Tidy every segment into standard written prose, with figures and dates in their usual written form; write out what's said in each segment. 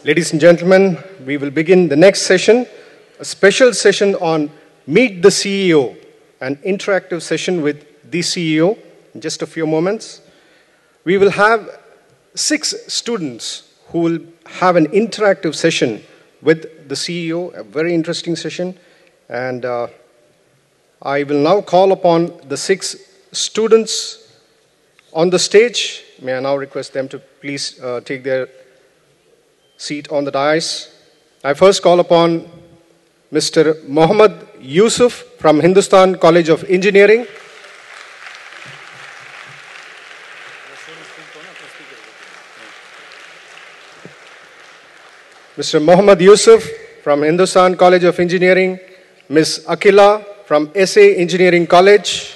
Ladies and gentlemen, we will begin the next session, a special session on Meet the CEO, an interactive session with the CEO in just a few moments. We will have 6 students who will have an interactive session with the CEO, a very interesting session. And I will now call upon the 6 students on the stage. May I now request them to please take their seat on the dais. I first call upon Mr. Mohammad Yusuf from Hindustan College of Engineering. Mr. Mohammad Yusuf from Hindustan College of Engineering. Ms. Akila from SA Engineering College.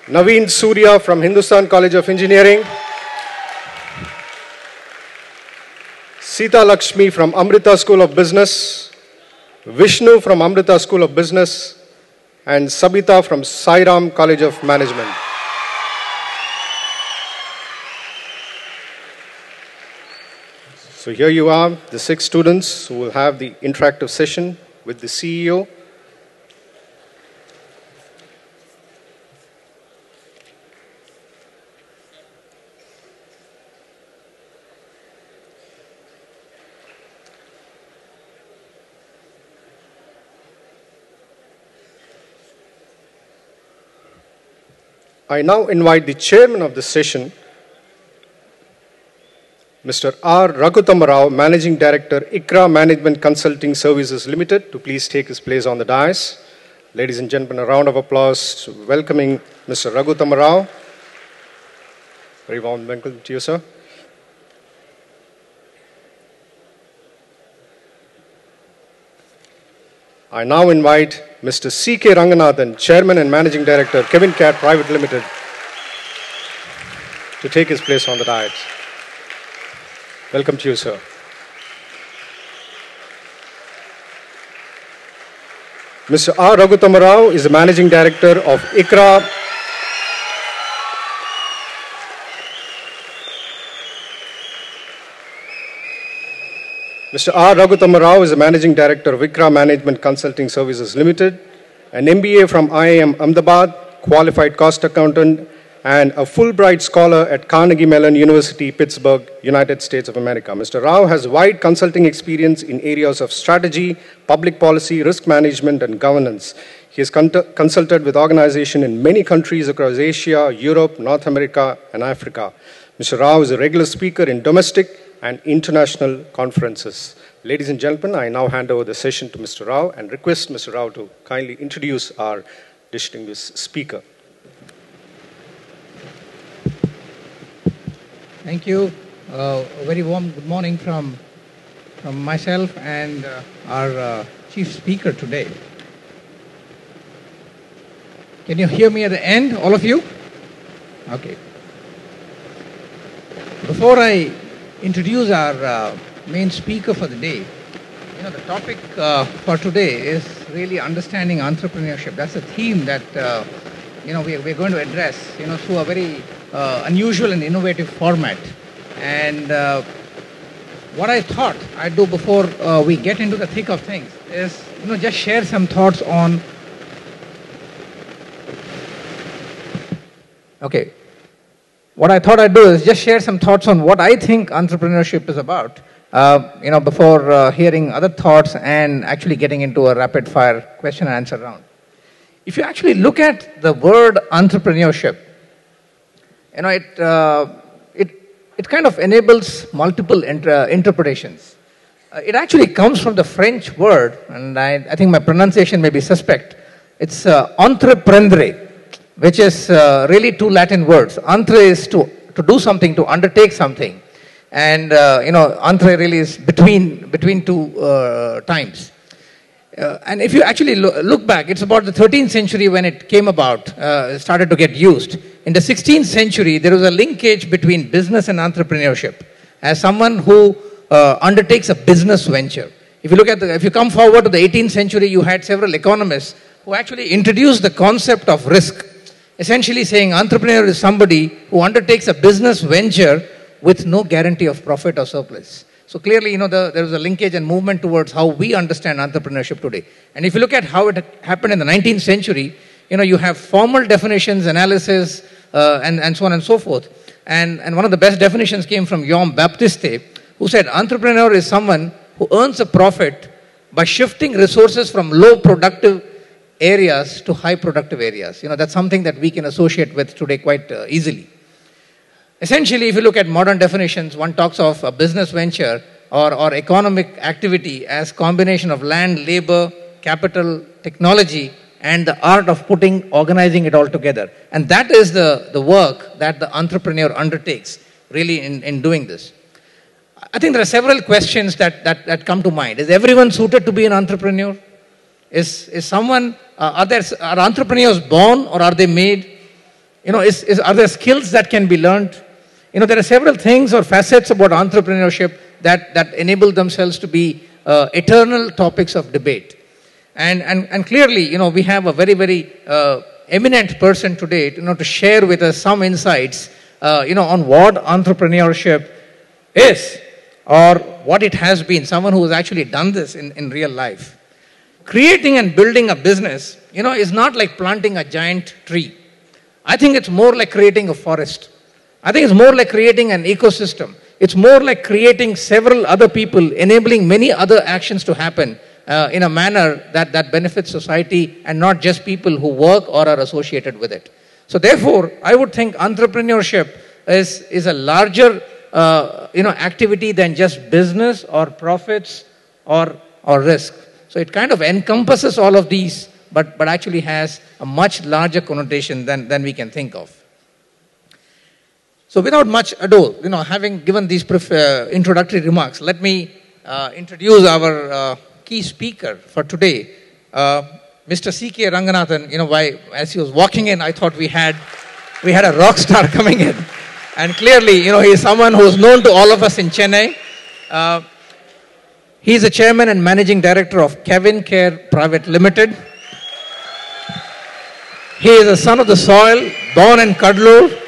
Naveen Surya from Hindustan College of Engineering. Sita Lakshmi from Amrita School of Business. Vishnu from Amrita School of Business. And Sabita from Sairam College of Management. So here you are, the 6 students who will have the interactive session with the CEO. I now invite the chairman of the session, Mr. R. Raghutam Rao, Managing Director, ICRA Management Consulting Services Limited, to please take his place on the dais. Ladies and gentlemen, a round of applause welcoming Mr. Raghutam Rao. Very warm welcome to you, sir. I now invite Mr. C.K. Ranganathan, Chairman and Managing Director, Kevin Cat Private Limited, to take his place on the dais. Welcome to you, sir. Mr. R. Raghutam Rao is the Managing Director of ICRA. Mr. R. Raghutam Rao is the Managing Director of ICRA Management Consulting Services Limited, an MBA from IIM Ahmedabad, qualified cost accountant, and a Fulbright scholar at Carnegie Mellon University, Pittsburgh, United States of America. Mr. Rao has wide consulting experience in areas of strategy, public policy, risk management, and governance. He has consulted with organizations in many countries across Asia, Europe, North America, and Africa. Mr. Rao is a regular speaker in domestic and international conferences. Ladies and gentlemen, I now hand over the session to Mr. Rao and request Mr. Rao to kindly introduce our distinguished speaker. Thank you. A very warm good morning from myself and our chief speaker today. Can you hear me at the end, all of you? Okay. Before I introduce our main speaker for the day, the topic for today is really understanding entrepreneurship. That's a theme that we're going to address through a very unusual and innovative format. And what I thought I'd do before we get into the thick of things is just share some thoughts on what I thought I'd do is just share some thoughts on what I think entrepreneurship is about, before hearing other thoughts and actually getting into a rapid fire question and answer round. If you actually look at the word entrepreneurship, it kind of enables multiple interpretations. It actually comes from the French word, and I think my pronunciation may be suspect. It's entreprendre, which is really 2 Latin words. Entre is to do something, to undertake something. And, entre really is between 2 times. And if you actually look back, it's about the 13th century when it came about, started to get used. In the 16th century, there was a linkage between business and entrepreneurship. As someone who undertakes a business venture. If you come forward to the 18th century, you had several economists who actually introduced the concept of risk. essentially saying entrepreneur is somebody who undertakes a business venture with no guarantee of profit or surplus. So clearly, there is a linkage and movement towards how we understand entrepreneurship today. And if you look at how it happened in the 19th century, you have formal definitions, analysis, and so on and so forth. And one of the best definitions came from Jean Baptiste, who said entrepreneur is someone who earns a profit by shifting resources from low productive areas to high productive areas. That's something that we can associate with today quite easily. Essentially, if you look at modern definitions, one talks of a business venture or economic activity as combination of land, labor, capital, technology, and the art of organizing it all together. And that is the work that the entrepreneur undertakes, really, in doing this. I think there are several questions that come to mind. Is everyone suited to be an entrepreneur? Are entrepreneurs born or are they made? Are there skills that can be learned? There are several things or facets about entrepreneurship that enable themselves to be eternal topics of debate. And clearly, we have a very, very eminent person today, to share with us some insights, on what entrepreneurship is or what it has been, someone who has actually done this in real life. Creating and building a business, is not like planting a giant tree. I think it's more like creating a forest. I think it's more like creating an ecosystem. It's more like creating several other people, enabling many other actions to happen in a manner that benefits society and not just people who work or are associated with it. So therefore, I would think entrepreneurship is a larger activity than just business or profits or risk. So it kind of encompasses all of these, but actually has a much larger connotation than we can think of. So without much ado, having given these introductory remarks, let me introduce our key speaker for today, Mr. C.K. Ranganathan. As he was walking in, I thought we had a rock star coming in. And clearly, he is someone who is known to all of us in Chennai. He is the chairman and managing director of Kevin Care Private Limited. He is a son of the soil, born in Kadlur,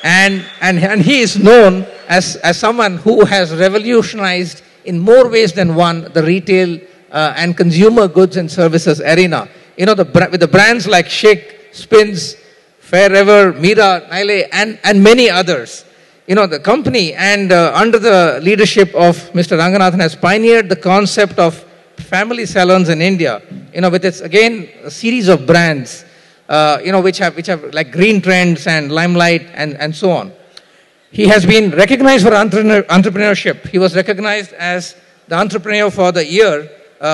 and he is known as someone who has revolutionized in more ways than one the retail and consumer goods and services arena. With the brands like Schick, Spins, Fairever, Mira, Nile, and many others. The company and under the leadership of Mr. Ranganathan has pioneered the concept of family salons in India, with its, again, a series of brands, which have like Green Trends and Limelight and so on. He has been recognized for entrepreneurship. He was recognized as the Entrepreneur for the Year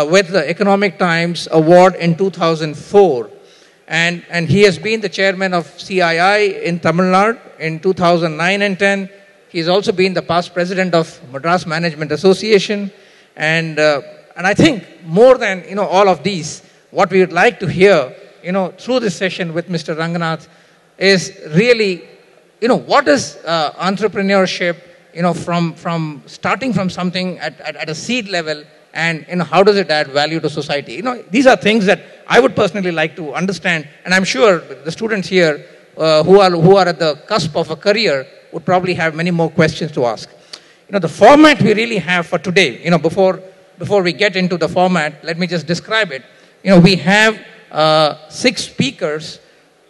with the Economic Times Award in 2004. And he has been the chairman of CII in Tamil Nadu in 2009 and 10. He's also been the past president of Madras Management Association. And I think more than all of these, what we would like to hear through this session with Mr. Ranganath is really what is entrepreneurship from starting from something at a seed level, and how does it add value to society? These are things that I would personally like to understand, and I'm sure the students here who are at the cusp of a career would probably have many more questions to ask. The format we really have for today, before we get into the format, let me just describe it. We have 6 speakers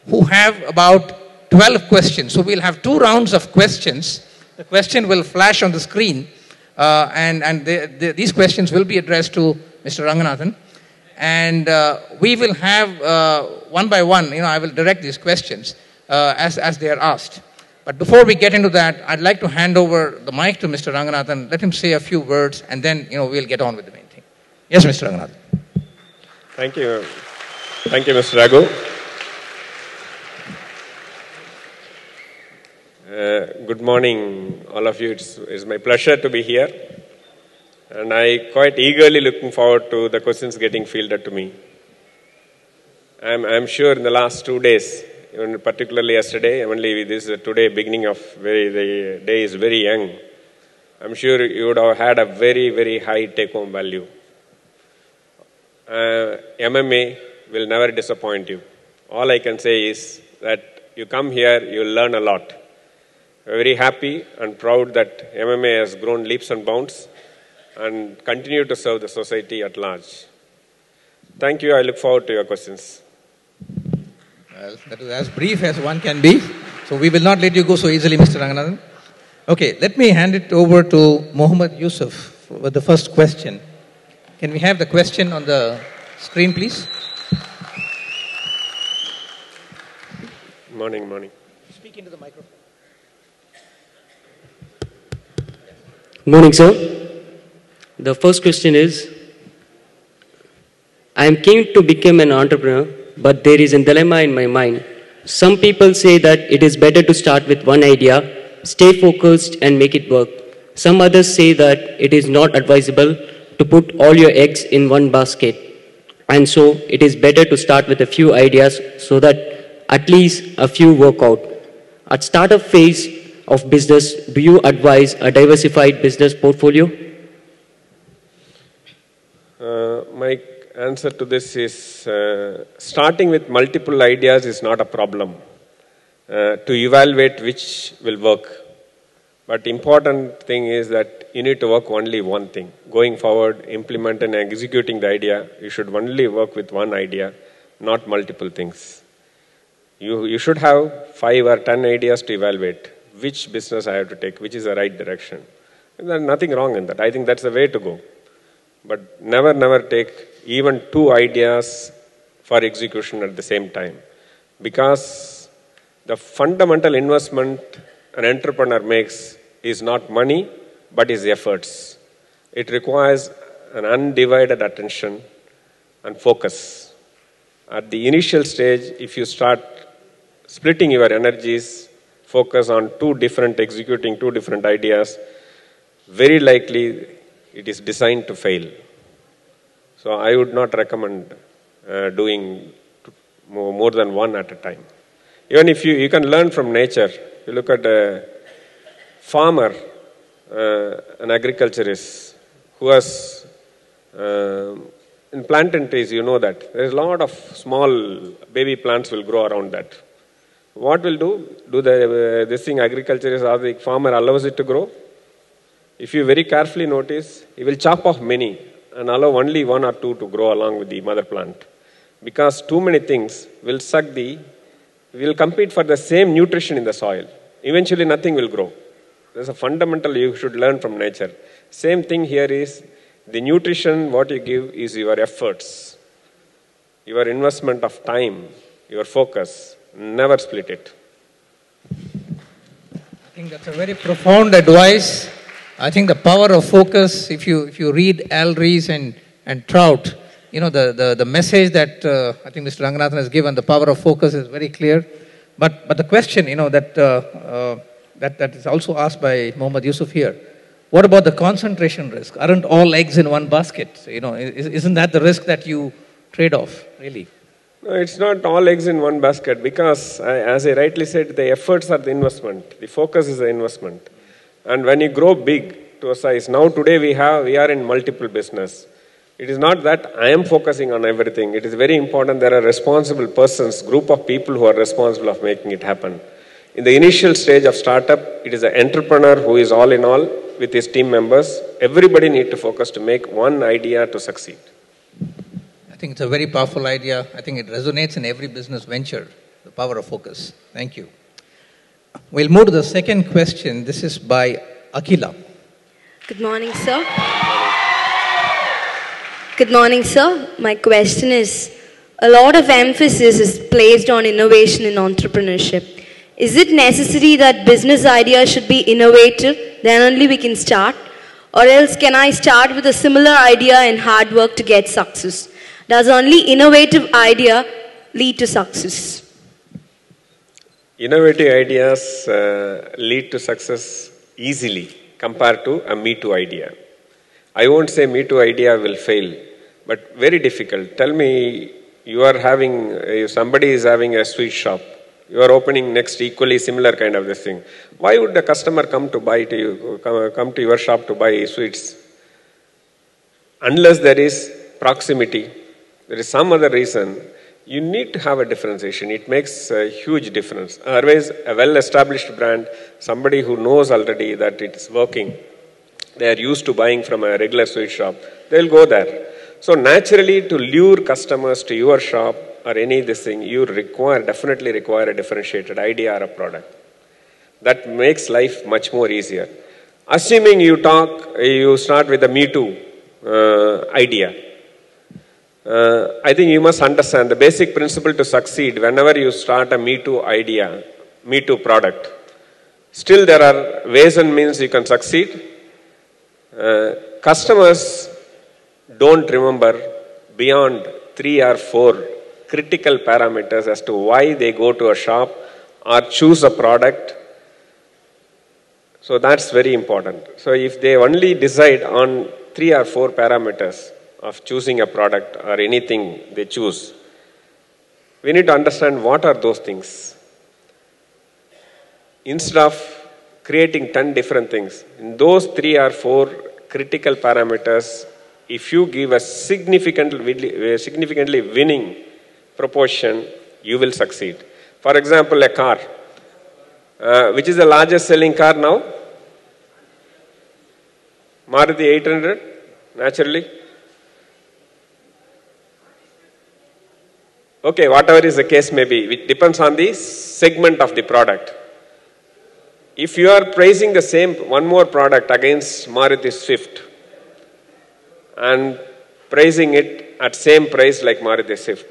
who have about 12 questions. So we'll have 2 rounds of questions. The question will flash on the screen. And these questions will be addressed to Mr. Ranganathan. And we will have, one by one, I will direct these questions as they are asked. But before we get into that, I'd like to hand over the mic to Mr. Ranganathan, let him say a few words, and then, we'll get on with the main thing. Yes, Mr. Ranganathan. Thank you. Thank you, Mr. Raghu. Good morning, all of you. It's my pleasure to be here. And I quite eagerly looking forward to the questions getting fielded to me. I'm sure in the last 2 days, even particularly yesterday, only this is today beginning of the day is very young. I'm sure you would have had a very, very high take-home value. MMA will never disappoint you. All I can say is that You come here, you will learn a lot. We're very happy and proud that MMA has grown leaps and bounds and continue to serve the society at large. Thank you. I look forward to your questions. Well, that was as brief as one can be. So we will not let you go so easily, Mr. Ranganathan. Okay, let me hand it over to Mohammed Yusuf with the first question. Can we have the question on the screen, please? Morning. Speak into the microphone. Morning, sir. The first question is, I am keen to become an entrepreneur, but there is a dilemma in my mind. Some people say that it is better to start with one idea, stay focused and make it work. Some others say that it is not advisable to put all your eggs in one basket. And so it is better to start with a few ideas so that at least a few work out. At startup phase of business, do you advise a diversified business portfolio? My answer to this is starting with multiple ideas is not a problem to evaluate which will work. But important thing is that you need to work only one thing. Going forward, implement and executing the idea, you should only work with one idea, not multiple things. You should have 5 or 10 ideas to evaluate which business I have to take, which is the right direction. And there's nothing wrong in that. I think that's the way to go. But never take even 2 ideas for execution at the same time. Because the fundamental investment an entrepreneur makes is not money, but his efforts. It requires an undivided attention and focus. At the initial stage, if you start splitting your energies, focus on executing two different ideas, very likely it is designed to fail. So I would not recommend doing more than one at a time. Even if you can learn from nature. You look at a farmer, an agriculturist who has in plantain trees, you know that there is a lot of small baby plants will grow around that. What will do? This thing agriculturist or the farmer allows it to grow? If you very carefully notice, he will chop off many and allow only 1 or 2 to grow along with the mother plant. Because too many things will will compete for the same nutrition in the soil. Eventually nothing will grow. There's a fundamental you should learn from nature. Same thing here is, the nutrition what you give is your efforts, your investment of time, your focus. Never split it. I think that's a very profound advice. I think the power of focus, if you read Al Ries and Trout, you know, the message that I think Mr. Ranganathan has given, the power of focus is very clear. But the question, you know, that is also asked by Mohammed Yusuf here, what about the concentration risk? Aren't all eggs in one basket? You know, isn't that the risk that you trade off, really? No, it's not all eggs in one basket because, as I rightly said, the efforts are the investment. The focus is the investment. And when you grow big to a size, now today we are in multiple business. It is not that I am focusing on everything. It is very important there are responsible persons, group of people who are responsible of making it happen. In the initial stage of startup, it is an entrepreneur who is all in all with his team members. Everybody need to focus to make one idea to succeed. I think it's a very powerful idea. I think it resonates in every business venture, the power of focus. Thank you. We'll move to the second question. This is by Akila. Good morning, sir. Good morning, sir. My question is, a lot of emphasis is placed on innovation in entrepreneurship. Is it necessary that business ideas should be innovative, then only we can start? Or else can I start with a similar idea and hard work to get success? Does only innovative idea lead to success? Innovative ideas lead to success easily compared to a Me Too idea. I won't say Me Too idea will fail, but very difficult. Tell me, if somebody is having a sweet shop, you are opening next equally similar kind of this thing. Why would the customer come to your shop to buy sweets? Unless there is proximity, there is some other reason, You need to have a differentiation. It makes a huge difference. Otherwise, a well-established brand, somebody who knows already that it's working, they are used to buying from a regular sweet shop, they'll go there. So naturally, to lure customers to your shop or any this thing, you definitely require a differentiated idea or a product. That makes life much more easier. Assuming you start with a Me Too idea. I think you must understand the basic principle to succeed whenever you start a Me Too idea, Me Too product. Still there are ways and means you can succeed. Customers don't remember beyond 3 or 4 critical parameters as to why they go to a shop or choose a product. So that's very important. So if they only decide on 3 or 4 parameters of choosing a product or anything they choose, we need to understand what are those things. Instead of creating 10 different things, in those 3 or 4 critical parameters, if you give a significantly winning proportion, you will succeed. For example, a car. Which is the largest selling car now? Maruti 800, naturally. Okay, whatever is the case may be, it depends on the segment of the product. If you are pricing the same, one more product against Maruti Swift and pricing it at same price like Maruti Swift,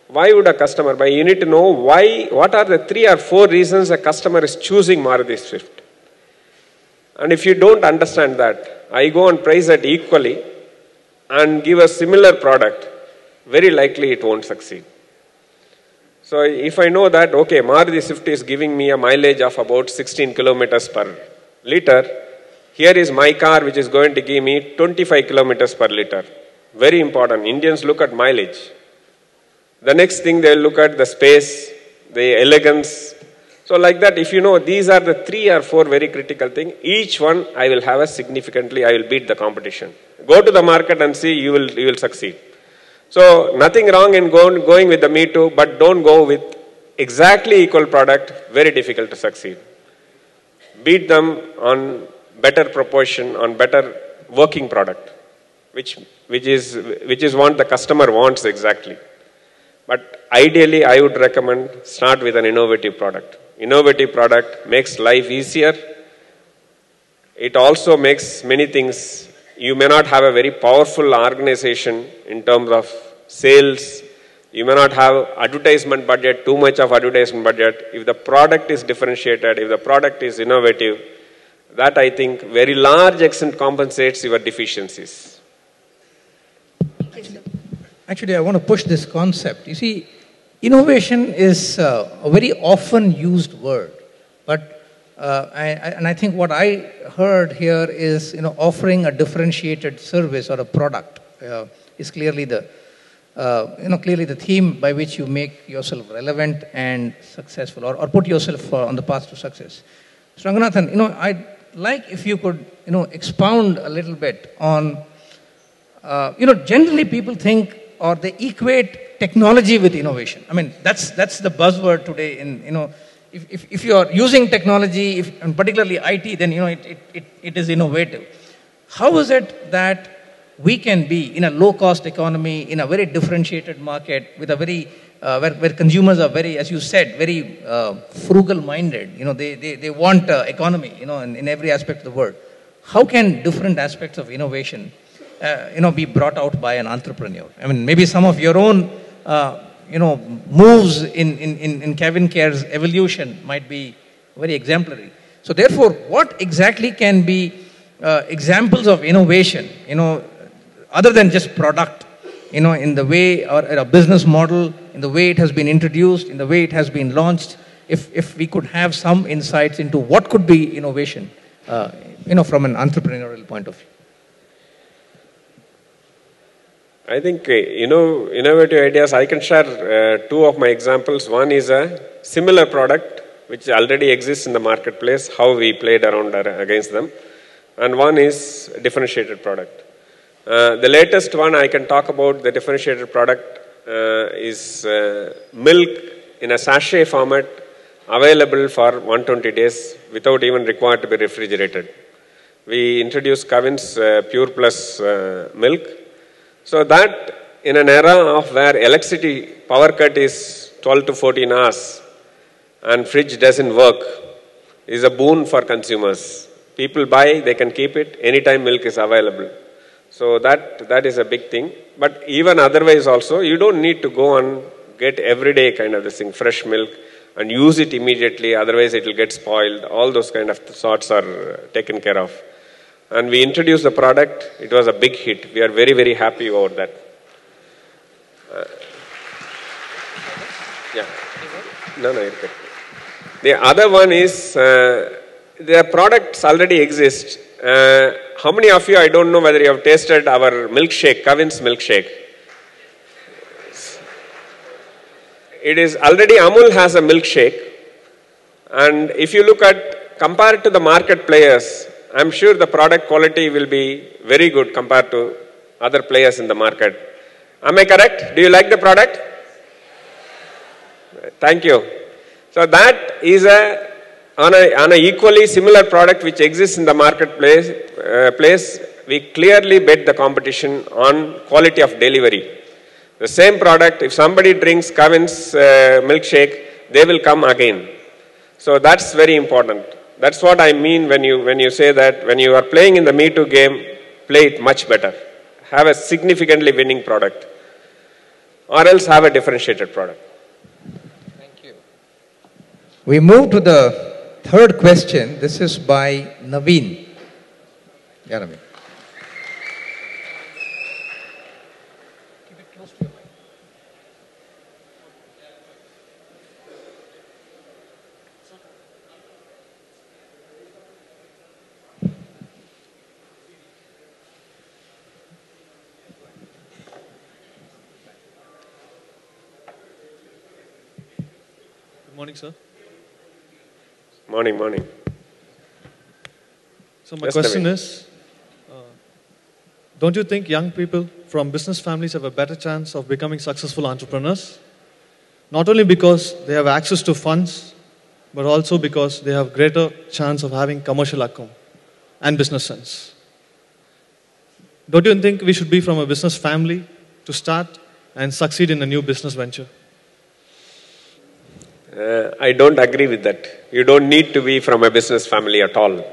why would a customer buy? You need to know why, what are the 3 or 4 reasons a customer is choosing Maruti Swift. And if you don't understand that, I go and price it equally and give a similar product, very likely it won't succeed. So if I know that, okay, Maruti Swift is giving me a mileage of about 16 kilometers per liter, here is my car which is going to give me 25 kilometers per liter. Very important. Indians look at mileage. The next thing they will look at the space, the elegance. So like that, if you know these are the 3 or 4 very critical things, each one I will have I will beat the competition. Go to the market and see, you will succeed. So nothing wrong in going with the Me Too, but don't go with exactly equal product, very difficult to succeed. Beat them on better proportion, on better working product, which is what the customer wants exactly. But ideally, I would recommend start with an innovative product. Innovative product makes life easier. It also makes many things. You may not have a very powerful organization in terms of sales. You may not have advertisement budget, too much of advertisement budget. If the product is differentiated, if the product is innovative, that I think very large extent compensates your deficiencies. Actually, I want to push this concept. You see, innovation is a very often used word, but I think what I heard here is, offering a differentiated service or a product is clearly the theme by which you make yourself relevant and successful, or put yourself on the path to success. So Ranganathan, I'd like if you could, expound a little bit on, generally people think or they equate technology with innovation. I mean, that's the buzzword today. If you are using technology, and particularly IT, then it is innovative. How is it that we can be in a low-cost economy, in a very differentiated market, with a very where consumers are very, as you said, very frugal-minded. They want economy, in every aspect of the world. How can different aspects of innovation, be brought out by an entrepreneur? I mean, maybe some of your own, moves in Kevin Care's evolution might be very exemplary. So therefore, what exactly can be examples of innovation, other than just product, in the way, or a business model, in the way it has been introduced, in the way it has been launched, if we could have some insights into what could be innovation, from an entrepreneurial point of view. I think, innovative ideas, I can share 2 of my examples. One is a similar product which already exists in the marketplace, how we played around against them. And one is a differentiated product. The latest one, I can talk about the differentiated product is milk in a sachet format available for 120 days without even required to be refrigerated. We introduced Covin's Pure Plus milk. So that in an era of where electricity power cut is 12 to 14 hours and fridge doesn't work, is a boon for consumers. People buy, they can keep it, anytime milk is available. So that is a big thing. But even otherwise also, you don't need to go and get everyday kind of this thing, fresh milk, and use it immediately, otherwise it will get spoiled. All those kind of sorts are taken care of. And we introduced the product, it was a big hit. We are very, very happy about that. Yeah. No, you're good. The other one is, the products already exist. How many of you, I don't know whether you have tasted our milkshake, Covin's milkshake. It is already, Amul has a milkshake. And if you look at, compared to the market players, I'm sure the product quality will be very good compared to other players in the market. Am I correct? Do you like the product? Thank you. So that is on a equally similar product which exists in the marketplace, we clearly bet the competition on quality of delivery. The same product, if somebody drinks Covin's milkshake, they will come again. So that's very important. That's what I mean when you say that when you are playing in the Me Too game, play it much better. Have a significantly winning product. Or else have a differentiated product. Thank you. We move to the third question. This is by Naveen. Yeah, Naveen. Keep it close to your mic. Good morning, sir. Morning. So my question is, don't you think young people from business families have a better chance of becoming successful entrepreneurs? Not only because they have access to funds, but also because they have greater chance of having commercial acumen and business sense. Don't you think we should be from a business family to start and succeed in a new business venture? I don't agree with that. You don't need to be from a business family at all.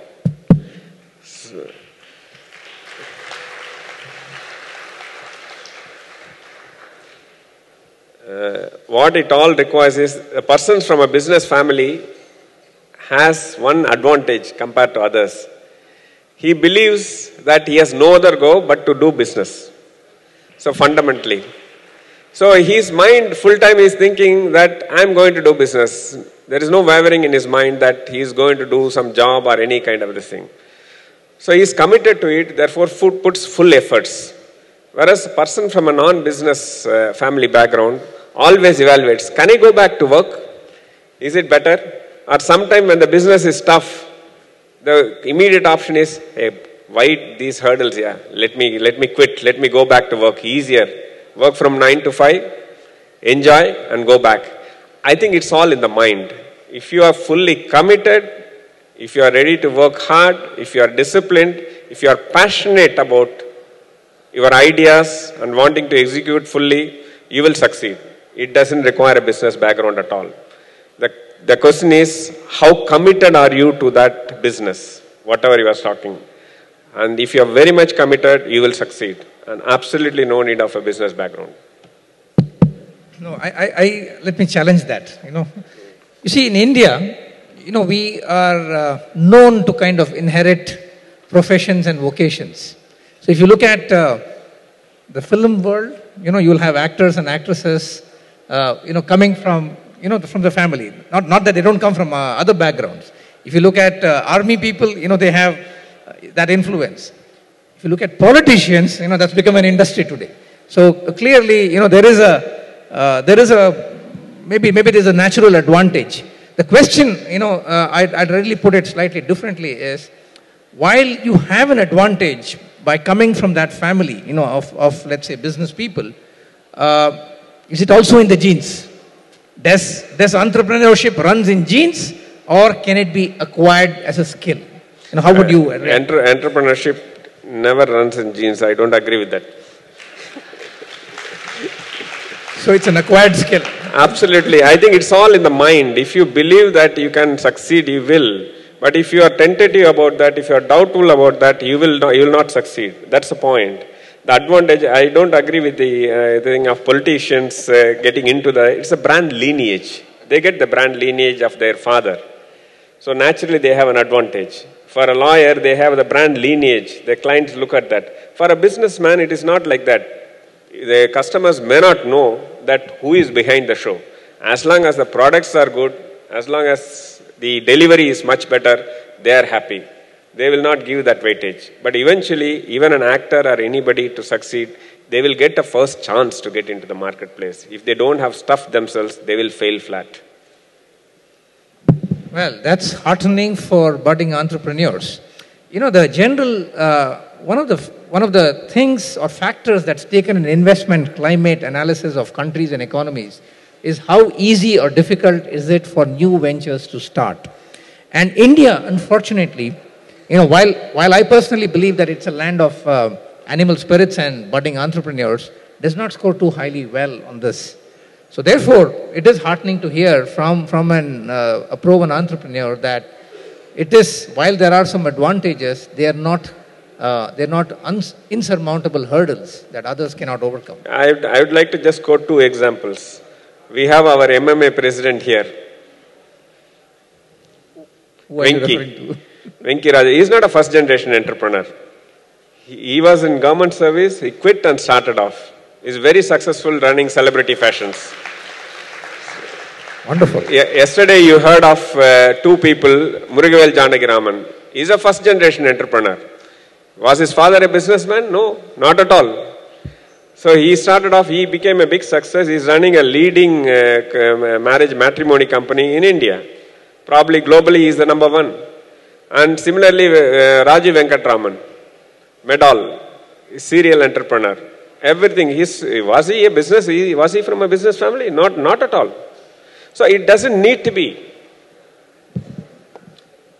What it all requires is a person from a business family has one advantage compared to others. He believes that he has no other go but to do business. So fundamentally. So his mind full time is thinking that I'm going to do business. There is no wavering in his mind that he is going to do some job or any kind of this thing. So he is committed to it, therefore puts full efforts. Whereas a person from a non-business family background always evaluates, can I go back to work? Is it better? Or sometime when the business is tough, the immediate option is, hey, why these hurdles? Yeah, let me quit, let me go back to work, easier. Work from 9 to 5, enjoy and go back. I think it's all in the mind. If you are fully committed, if you are ready to work hard, if you are disciplined, if you are passionate about your ideas and wanting to execute fully, you will succeed. It doesn't require a business background at all. The question is, how committed are you to that business, whatever you are talking. And if you are very much committed, you will succeed. And absolutely no need of a business background. No, let me challenge that. You see, in India, we are known to kind of inherit professions and vocations. So if you look at the film world, you will have actors and actresses, coming from, from the family. Not that they don't come from other backgrounds. If you look at army people, they have that influence. If you look at politicians, that's become an industry today. So clearly, there is a maybe there's a natural advantage. The question, I'd really put it slightly differently is, while you have an advantage by coming from that family, of let's say business people, Is it also in the genes? Does entrepreneurship runs in genes, or can it be acquired as a skill? How would you... Entrepreneurship never runs in genes. I don't agree with that. So it's an acquired skill. Absolutely. I think it's all in the mind. If you believe that you can succeed, you will. But if you are tentative about that, if you are doubtful about that, you will not succeed. That's the point. The advantage, I don't agree with the thing of politicians getting into it's a brand lineage. They get the brand lineage of their father. So naturally they have an advantage. For a lawyer, they have the brand lineage. The clients look at that. For a businessman, it is not like that. The customers may not know that who is behind the show. As long as the products are good, as long as the delivery is much better, they are happy. They will not give that weightage. But eventually, even an actor or anybody to succeed, they will get a first chance to get into the marketplace. If they don't have stuff themselves, they will fail flat. Well, that's heartening for budding entrepreneurs. The general, one of the things or factors that's taken in investment climate analysis of countries and economies is how easy or difficult is it for new ventures to start. And India, unfortunately, while I personally believe that it's a land of animal spirits and budding entrepreneurs, does not score too highly well on this. So therefore, it is heartening to hear from a proven entrepreneur that it is, while there are some advantages, they are not insurmountable hurdles that others cannot overcome. I would like to just quote two examples. We have our MMA president here. Who are you referring to? Venki Raja. He is not a first generation entrepreneur. He was in government service, he quit and started off. He is very successful running celebrity fashions. Wonderful. Yesterday you heard of two people, Murugavel Janagiraman. He is a first generation entrepreneur. Was his father a businessman? No, not at all. So he started off, he became a big success. He is running a leading matrimony company in India. Probably globally he is the number one. And similarly, Rajiv Venkatraman, Medal, serial entrepreneur. Everything. Was he a business? Was he from a business family? Not at all. So it doesn't need to be.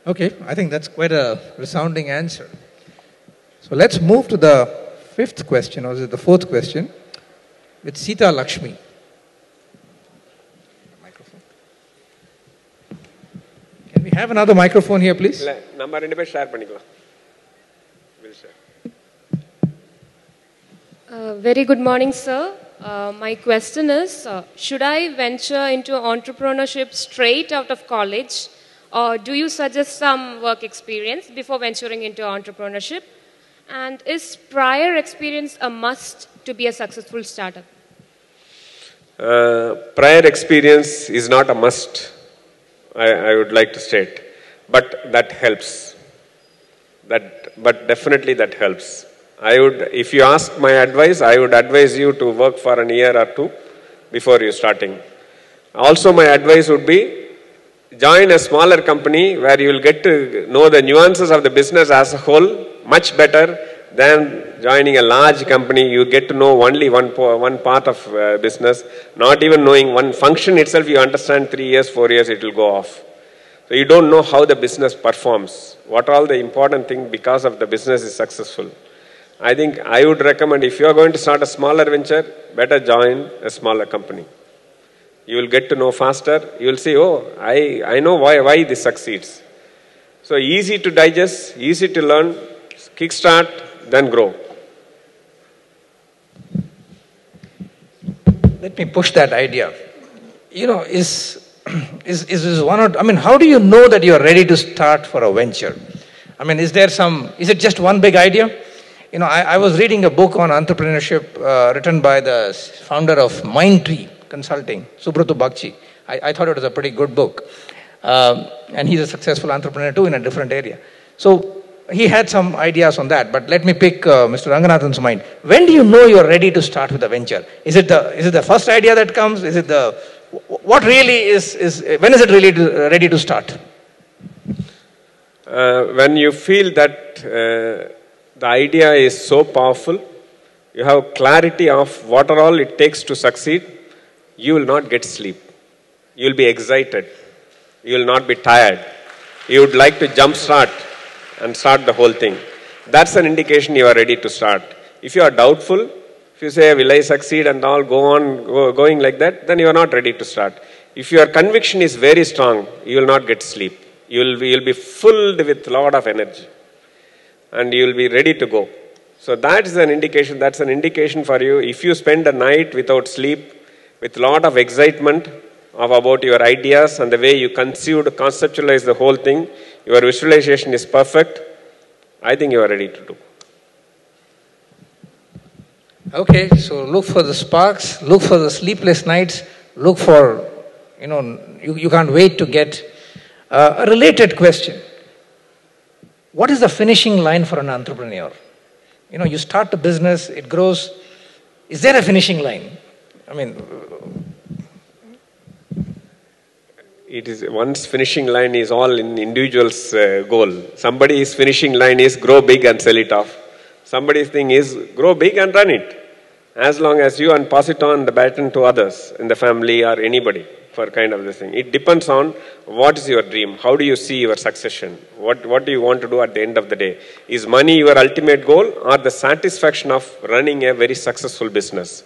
Okay, I think that's quite a resounding answer. So let's move to the fifth question, or is it the fourth question, with Sita Lakshmi. Can we have another microphone here, please? Number share panikalam. We'll share. Very good morning, sir. My question is, should I venture into entrepreneurship straight out of college, or do you suggest some work experience before venturing into entrepreneurship? And is prior experience a must to be a successful startup? Prior experience is not a must, I would like to state. But that helps. But definitely that helps. If you ask my advice, I would advise you to work for a year or two before you starting. Also, my advice would be, join a smaller company where you will get to know the nuances of the business as a whole much better than joining a large company. You get to know only one part of business, not even knowing one function itself. You understand 3 years, 4 years, it will go off. So you don't know how the business performs, what are all the important things because of the business is successful. I think I would recommend, if you are going to start a smaller venture, better join a smaller company. You will get to know faster. You will say, oh, I know why this succeeds. So easy to digest, easy to learn, kickstart, then grow. Let me push that idea. Is one or, how do you know that you are ready to start for a venture? Is it just one big idea? I was reading a book on entrepreneurship written by the founder of Mindtree Consulting, Subrata Bagchi. I thought it was a pretty good book. And he's a successful entrepreneur too in a different area. So he had some ideas on that, but let me pick Mr. Ranganathan's mind. When do you know you're ready to start with a venture? Is it the first idea that comes? Is it when is it really ready to start? When you feel that the idea is so powerful, you have clarity of what are all it takes to succeed, you will not get sleep. You will be excited. You will not be tired. You would like to jump start and start the whole thing. That's an indication you are ready to start. If you are doubtful, if you say, will I succeed and all, going like that, then you are not ready to start. If your conviction is very strong, you will not get sleep. You will be filled with a lot of energy. And you will be ready to go. So that's an indication for you. If you spend a night without sleep, with a lot of excitement about your ideas and the way you conceptualize the whole thing, your visualization is perfect, I think you are ready to do. Okay, so look for the sparks, look for the sleepless nights, look for, you can't wait to get a related question. What is the finishing line for an entrepreneur? You start a business, it grows. Is there a finishing line? It is one's finishing line is all in individual's goal. Somebody's finishing line is grow big and sell it off. Somebody's thing is grow big and run it. As long as you and pass it on the baton to others in the family or anybody for kind of this thing. It depends on what is your dream. How do you see your succession? What do you want to do at the end of the day? Is money your ultimate goal or the satisfaction of running a very successful business?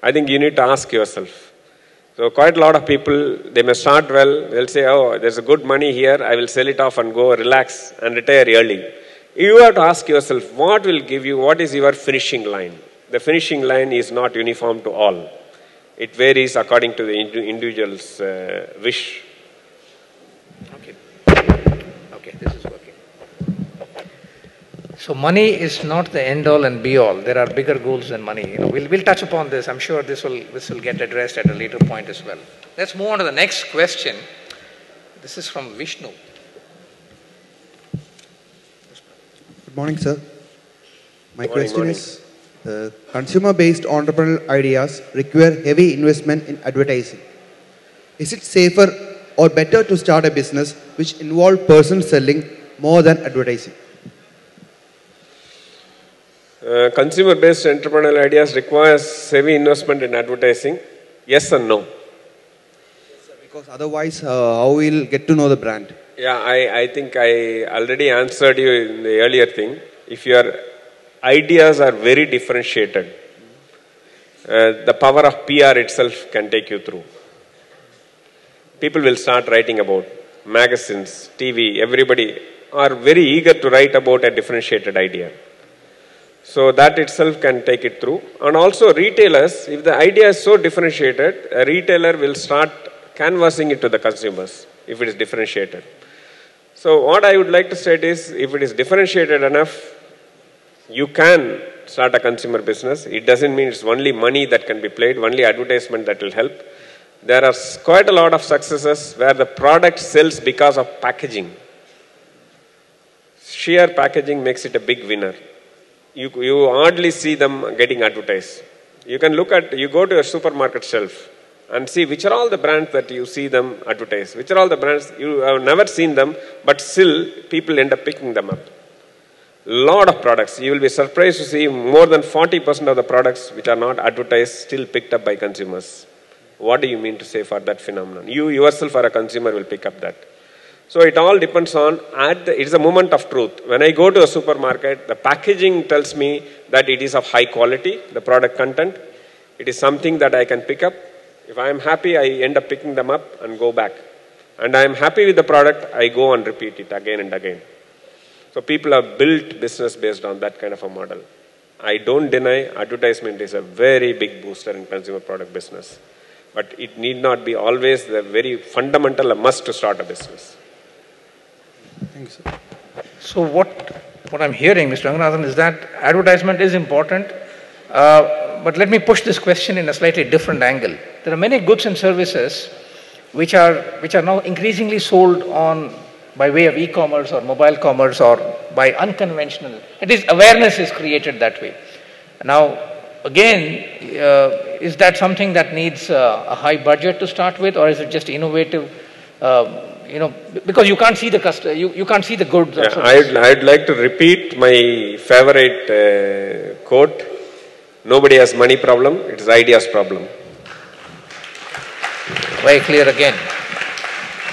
I think you need to ask yourself. So quite a lot of people, they may start well, they'll say, oh, there's a good money here, I will sell it off and go relax and retire early. You have to ask yourself, what is your finishing line? The finishing line is not uniform to all. It varies according to the individual's wish. Okay, this is working. So money is not the end all and be all. There are bigger goals than money. We'll touch upon this. I'm sure this will get addressed at a later point as well. Let's move on to the next question. This is from Vishnu. Good morning, sir. My question is, consumer-based entrepreneurial ideas require heavy investment in advertising. Is it safer or better to start a business which involves person selling more than advertising? Consumer-based entrepreneurial ideas requires heavy investment in advertising. Yes and no. Yes, sir, because otherwise, how will get to know the brand? Yeah, I think I already answered you in the earlier thing. If your ideas are very differentiated, the power of PR itself can take you through. People will start writing about magazines, TV, everybody are very eager to write about a differentiated idea. So that itself can take it through. And also retailers, if the idea is so differentiated, a retailer will start canvassing it to the consumers if it is differentiated. So what I would like to say is, if it is differentiated enough, you can start a consumer business. It doesn't mean it's only money that can be played, only advertisement that will help. There are quite a lot of successes where the product sells because of packaging. Sheer packaging makes it a big winner. You hardly see them getting advertised. You can you go to a supermarket shelf and see which are all the brands that you see them advertise. Which are all the brands, you have never seen them, but still people end up picking them up. Lot of products. You will be surprised to see more than 40% of the products which are not advertised still picked up by consumers. What do you mean to say for that phenomenon? You yourself are a consumer will pick up that. So it all depends on, it's a moment of truth. When I go to a supermarket, the packaging tells me that it is of high quality, the product content. It is something that I can pick up. If I am happy, I end up picking them up and go back. And I am happy with the product, I go and repeat it again and again. So people have built business based on that kind of a model. I don't deny advertisement is a very big booster in consumer product business. But it need not be always the very fundamental must to start a business. Thank you, sir. So what I'm hearing, Mr. Ranganathan, is that advertisement is important. But let me push this question in a slightly different angle. There are many goods and services which are now increasingly sold by way of e-commerce or mobile commerce or by unconventional. At least awareness is created that way. Now, again, is that something that needs a high budget to start with, or is it just innovative? Because you can't see the customer, you can't see the goods. Yeah, I'd like to repeat my favorite quote. Nobody has money problem, it is ideas problem. Very clear again.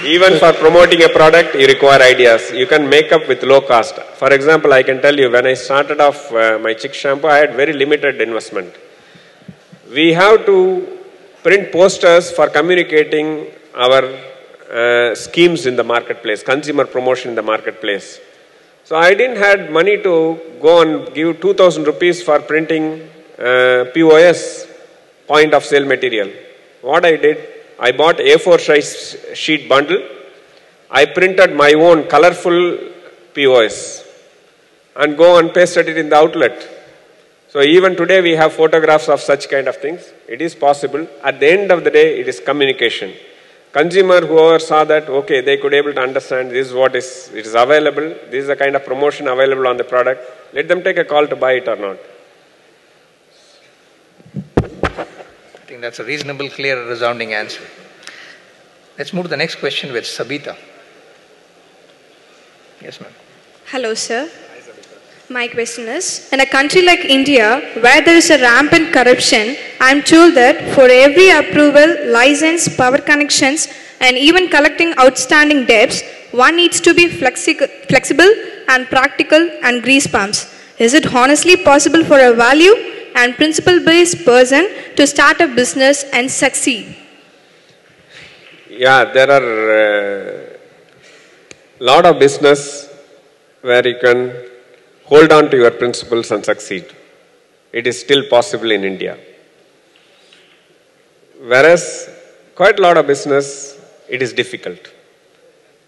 Even for promoting a product, you require ideas. You can make up with low cost. For example, I can tell you, when I started off my chick shampoo, I had very limited investment. We have to print posters for communicating our schemes in the marketplace, consumer promotion in the marketplace. So I didn't have money to go and give 2,000 rupees for printing POS, point of sale material. What I did, I bought A4 size sheet bundle. I printed my own colorful POS and go and pasted it in the outlet. So even today we have photographs of such kind of things. It is possible. At the end of the day, it is communication. Consumer, whoever saw that, okay, they could able to understand this is what it is available. This is the kind of promotion available on the product. Let them take a call to buy it or not. I think that's a reasonable, clear, resounding answer. Let's move to the next question with Sabita. Yes, ma'am. Hello, sir. My question is, in a country like India, where there is a rampant corruption, I am told that for every approval, license, power connections, and even collecting outstanding debts, one needs to be flexible and practical and grease pumps. Is it honestly possible for a value and principle-based person to start a business and succeed? Yeah, there are a lot of business where you can hold on to your principles and succeed. It is still possible in India. Whereas quite a lot of business, it is difficult.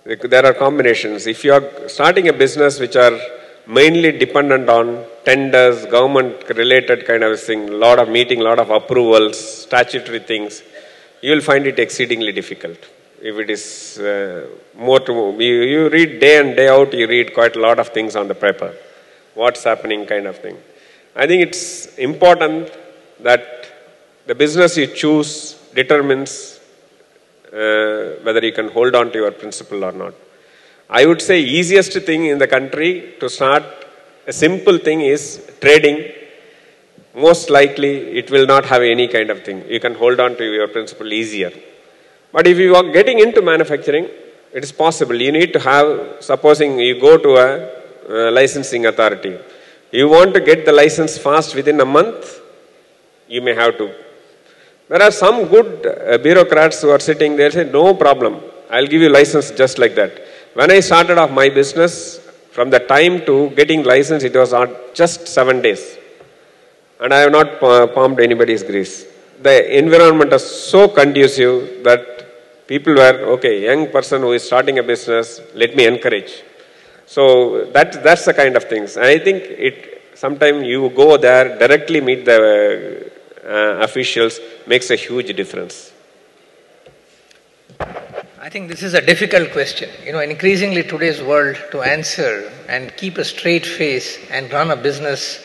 There are combinations. If you are starting a business which are mainly dependent on tenders, government-related kind of thing, a lot of meeting, a lot of approvals, statutory things, you will find it exceedingly difficult. If it is you read day in, day out, you read quite a lot of things on the paper. What's happening kind of thing. I think it's important that the business you choose determines whether you can hold on to your principle or not. I would say easiest thing in the country to start, a simple thing is trading. Most likely it will not have any kind of thing. You can hold on to your principle easier. But if you are getting into manufacturing, it is possible. You need to have, supposing you go to a licensing authority. You want to get the license fast within a month, you may have to. There are some good bureaucrats who are sitting there say, no problem, I'll give you license just like that. When I started off my business, from the time to getting license, it was just 7 days. And I have not pumped anybody's grease. The environment is so conducive that people were, okay, young person who is starting a business, let me encourage. So that's the kind of things. And I think sometimes you go there, directly meet the officials, makes a huge difference. I think this is a difficult question. Increasingly today's world, to answer and keep a straight face and run a business,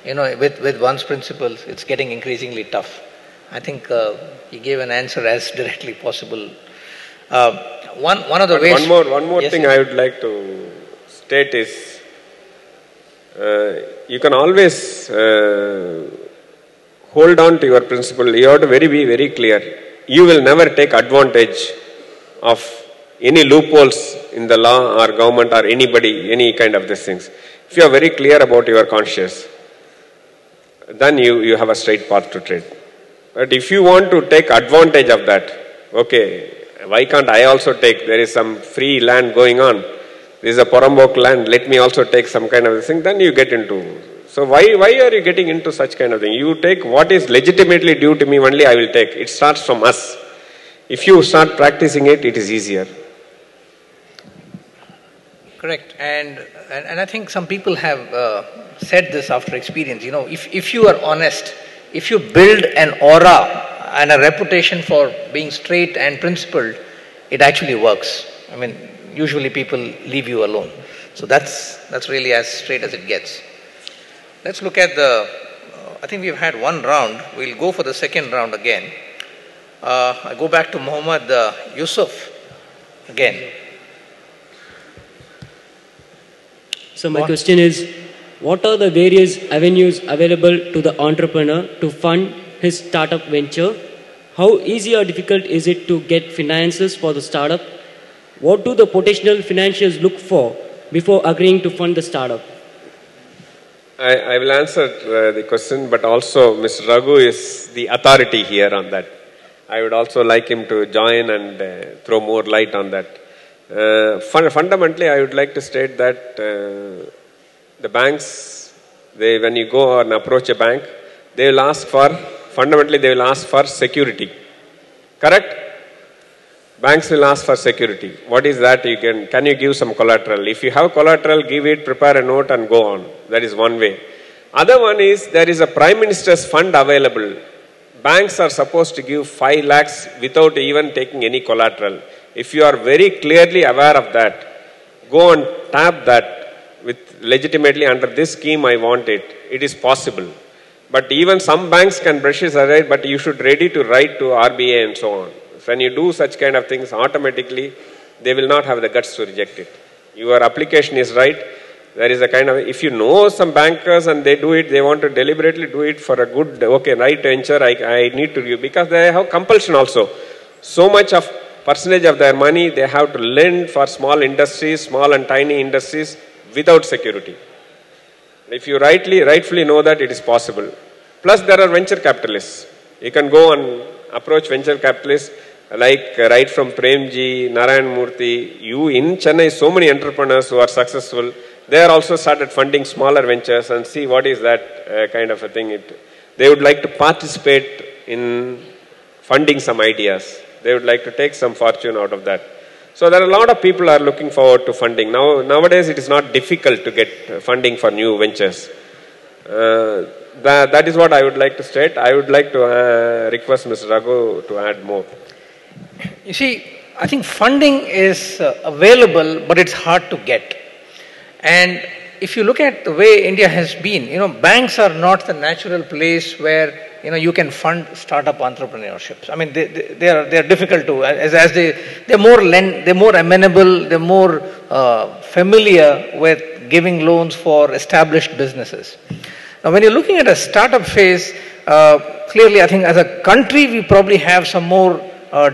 with one's principles, it's getting increasingly tough. I think he gave an answer as directly possible. One of the ways. One more yes, thing yes. I would like to state is, you can always hold on to your principle. You have to be very clear. You will never take advantage of any loopholes in the law or government or anybody, any kind of these things. If you are very clear about your conscience, then you have a straight path to trade. But if you want to take advantage of that, okay, why can't I also take, there is some free land going on, this is a Porambok land, let me also take some kind of thing, then you get into. So why are you getting into such kind of thing? You take what is legitimately due to me only I will take. It starts from us. If you start practicing it, it is easier. Correct. And I think some people have said this after experience. If you are honest, if you build an aura and a reputation for being straight and principled, it actually works. I mean, usually people leave you alone. So that's really as straight as it gets. Let's look at I think we've had one round. We'll go for the second round again. I go back to Muhammad Yusuf again. So my question is, what are the various avenues available to the entrepreneur to fund his startup venture? How easy or difficult is it to get finances for the startup? What do the potential financiers look for before agreeing to fund the startup? I will answer the question, but also Mr. Raghu is the authority here on that. I would also like him to join and throw more light on that. Fundamentally, I would like to state that the banks, when you go and approach a bank, they will ask for, fundamentally they will ask for security. Correct? Banks will ask for security. What is that? Can you give some collateral? If you have collateral, give it, prepare a note and go on. That is one way. Other one is, there is a Prime Minister's fund available. Banks are supposed to give 5 lakhs without even taking any collateral. If you are very clearly aware of that, go and tap that with legitimately under this scheme I want it. It is possible. But even some banks can brush it aside, but you should ready to write to RBI and so on. When you do such kind of things, automatically they will not have the guts to reject it. Your application is right. There is a kind of, if you know some bankers and they do it, they want to deliberately do it for a good, okay, right venture, I need to give, because they have compulsion also. So much of percentage of their money they have to lend for small industries, small and tiny industries without security. If you rightfully know that it is possible. Plus there are venture capitalists. You can go and approach venture capitalists like right from Premji, Narayan Murthy. You in Chennai, so many entrepreneurs who are successful. They are also started funding smaller ventures and see what is that kind of a thing. They would like to participate in funding some ideas. They would like to take some fortune out of that. So there are a lot of people are looking forward to funding. Nowadays it is not difficult to get funding for new ventures. That is what I would like to state. I would like to request Mr. Raghu to add more. You see, I think funding is available, but it's hard to get. And if you look at the way India has been, banks are not the natural place where you can fund startup entrepreneurships. I mean, they are difficult to, as they're more amenable, they're more familiar with giving loans for established businesses. Now, when you're looking at a startup phase, clearly, I think as a country, we probably have some more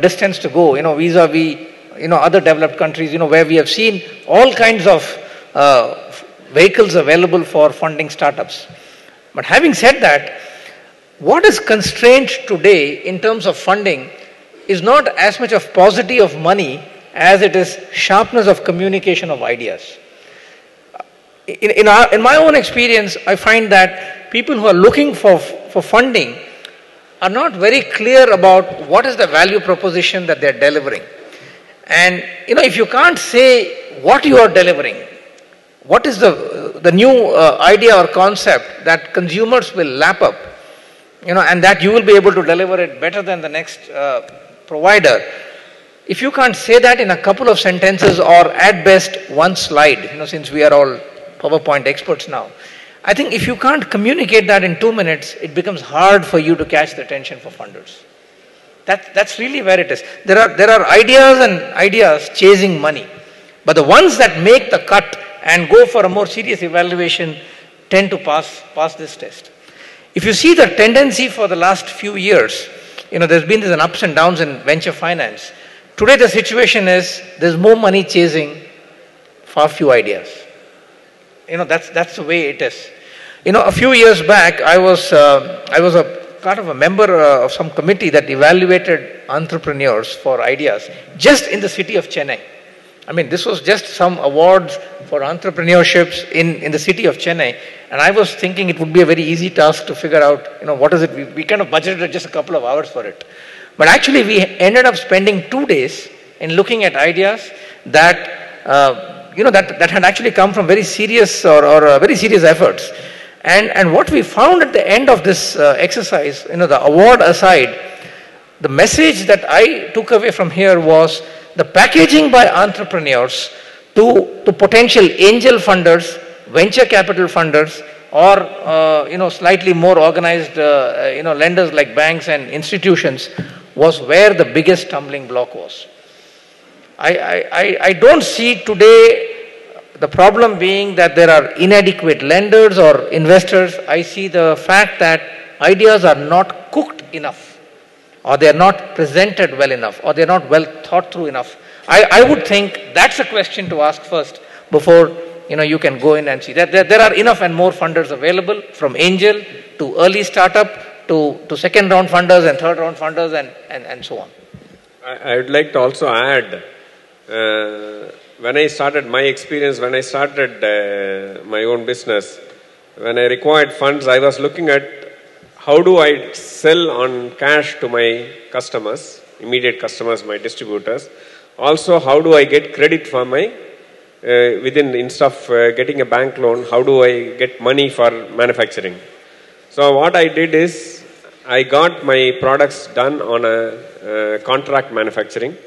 distance to go, vis-a-vis, other developed countries, where we have seen all kinds of vehicles available for funding startups. But having said that, what is constrained today in terms of funding is not as much of paucity of money as it is sharpness of communication of ideas. In my own experience, I find that people who are looking for funding are not very clear about what is the value proposition that they're delivering. And, if you can't say what you are delivering, what is the new idea or concept that consumers will lap up, and that you will be able to deliver it better than the next provider. If you can't say that in a couple of sentences or at best one slide, since we are all PowerPoint experts now, I think if you can't communicate that in 2 minutes, it becomes hard for you to catch the attention for funders. That's really where it is. There are ideas chasing money, but the ones that make the cut and go for a more serious evaluation tend to pass this test. If you see the tendency for the last few years, there's been an ups and downs in venture finance. Today the situation is there's more money chasing far few ideas. That's the way it is. A few years back, I was a part of a member of some committee that evaluated entrepreneurs for ideas just in the city of Chennai. I mean, this was just some awards for entrepreneurships in the city of Chennai. And I was thinking it would be a very easy task to figure out, what is it? We kind of budgeted just a couple of hours for it. But actually, we ended up spending 2 days in looking at ideas that, that had actually come from very serious or very serious efforts. And what we found at the end of this exercise, the award aside, the message that I took away from here was the packaging by entrepreneurs to potential angel funders, venture capital funders, or slightly more organized lenders like banks and institutions was where the biggest stumbling block was. I don't see today the problem being that there are inadequate lenders or investors. I see the fact that ideas are not cooked enough. or they are not presented well enough, or they are not well thought through enough? I would think that's a question to ask first before you can go in and see. There are enough and more funders available, from angel to early startup to second round funders and third round funders and so on. I would like to also add, when I started my experience, when I started my own business, when I required funds, I was looking at how do I sell on cash to my customers, immediate customers, my distributors. Also, how do I get credit for my, instead of getting a bank loan, how do I get money for manufacturing? So what I did is, I got my products done on a contract manufacturing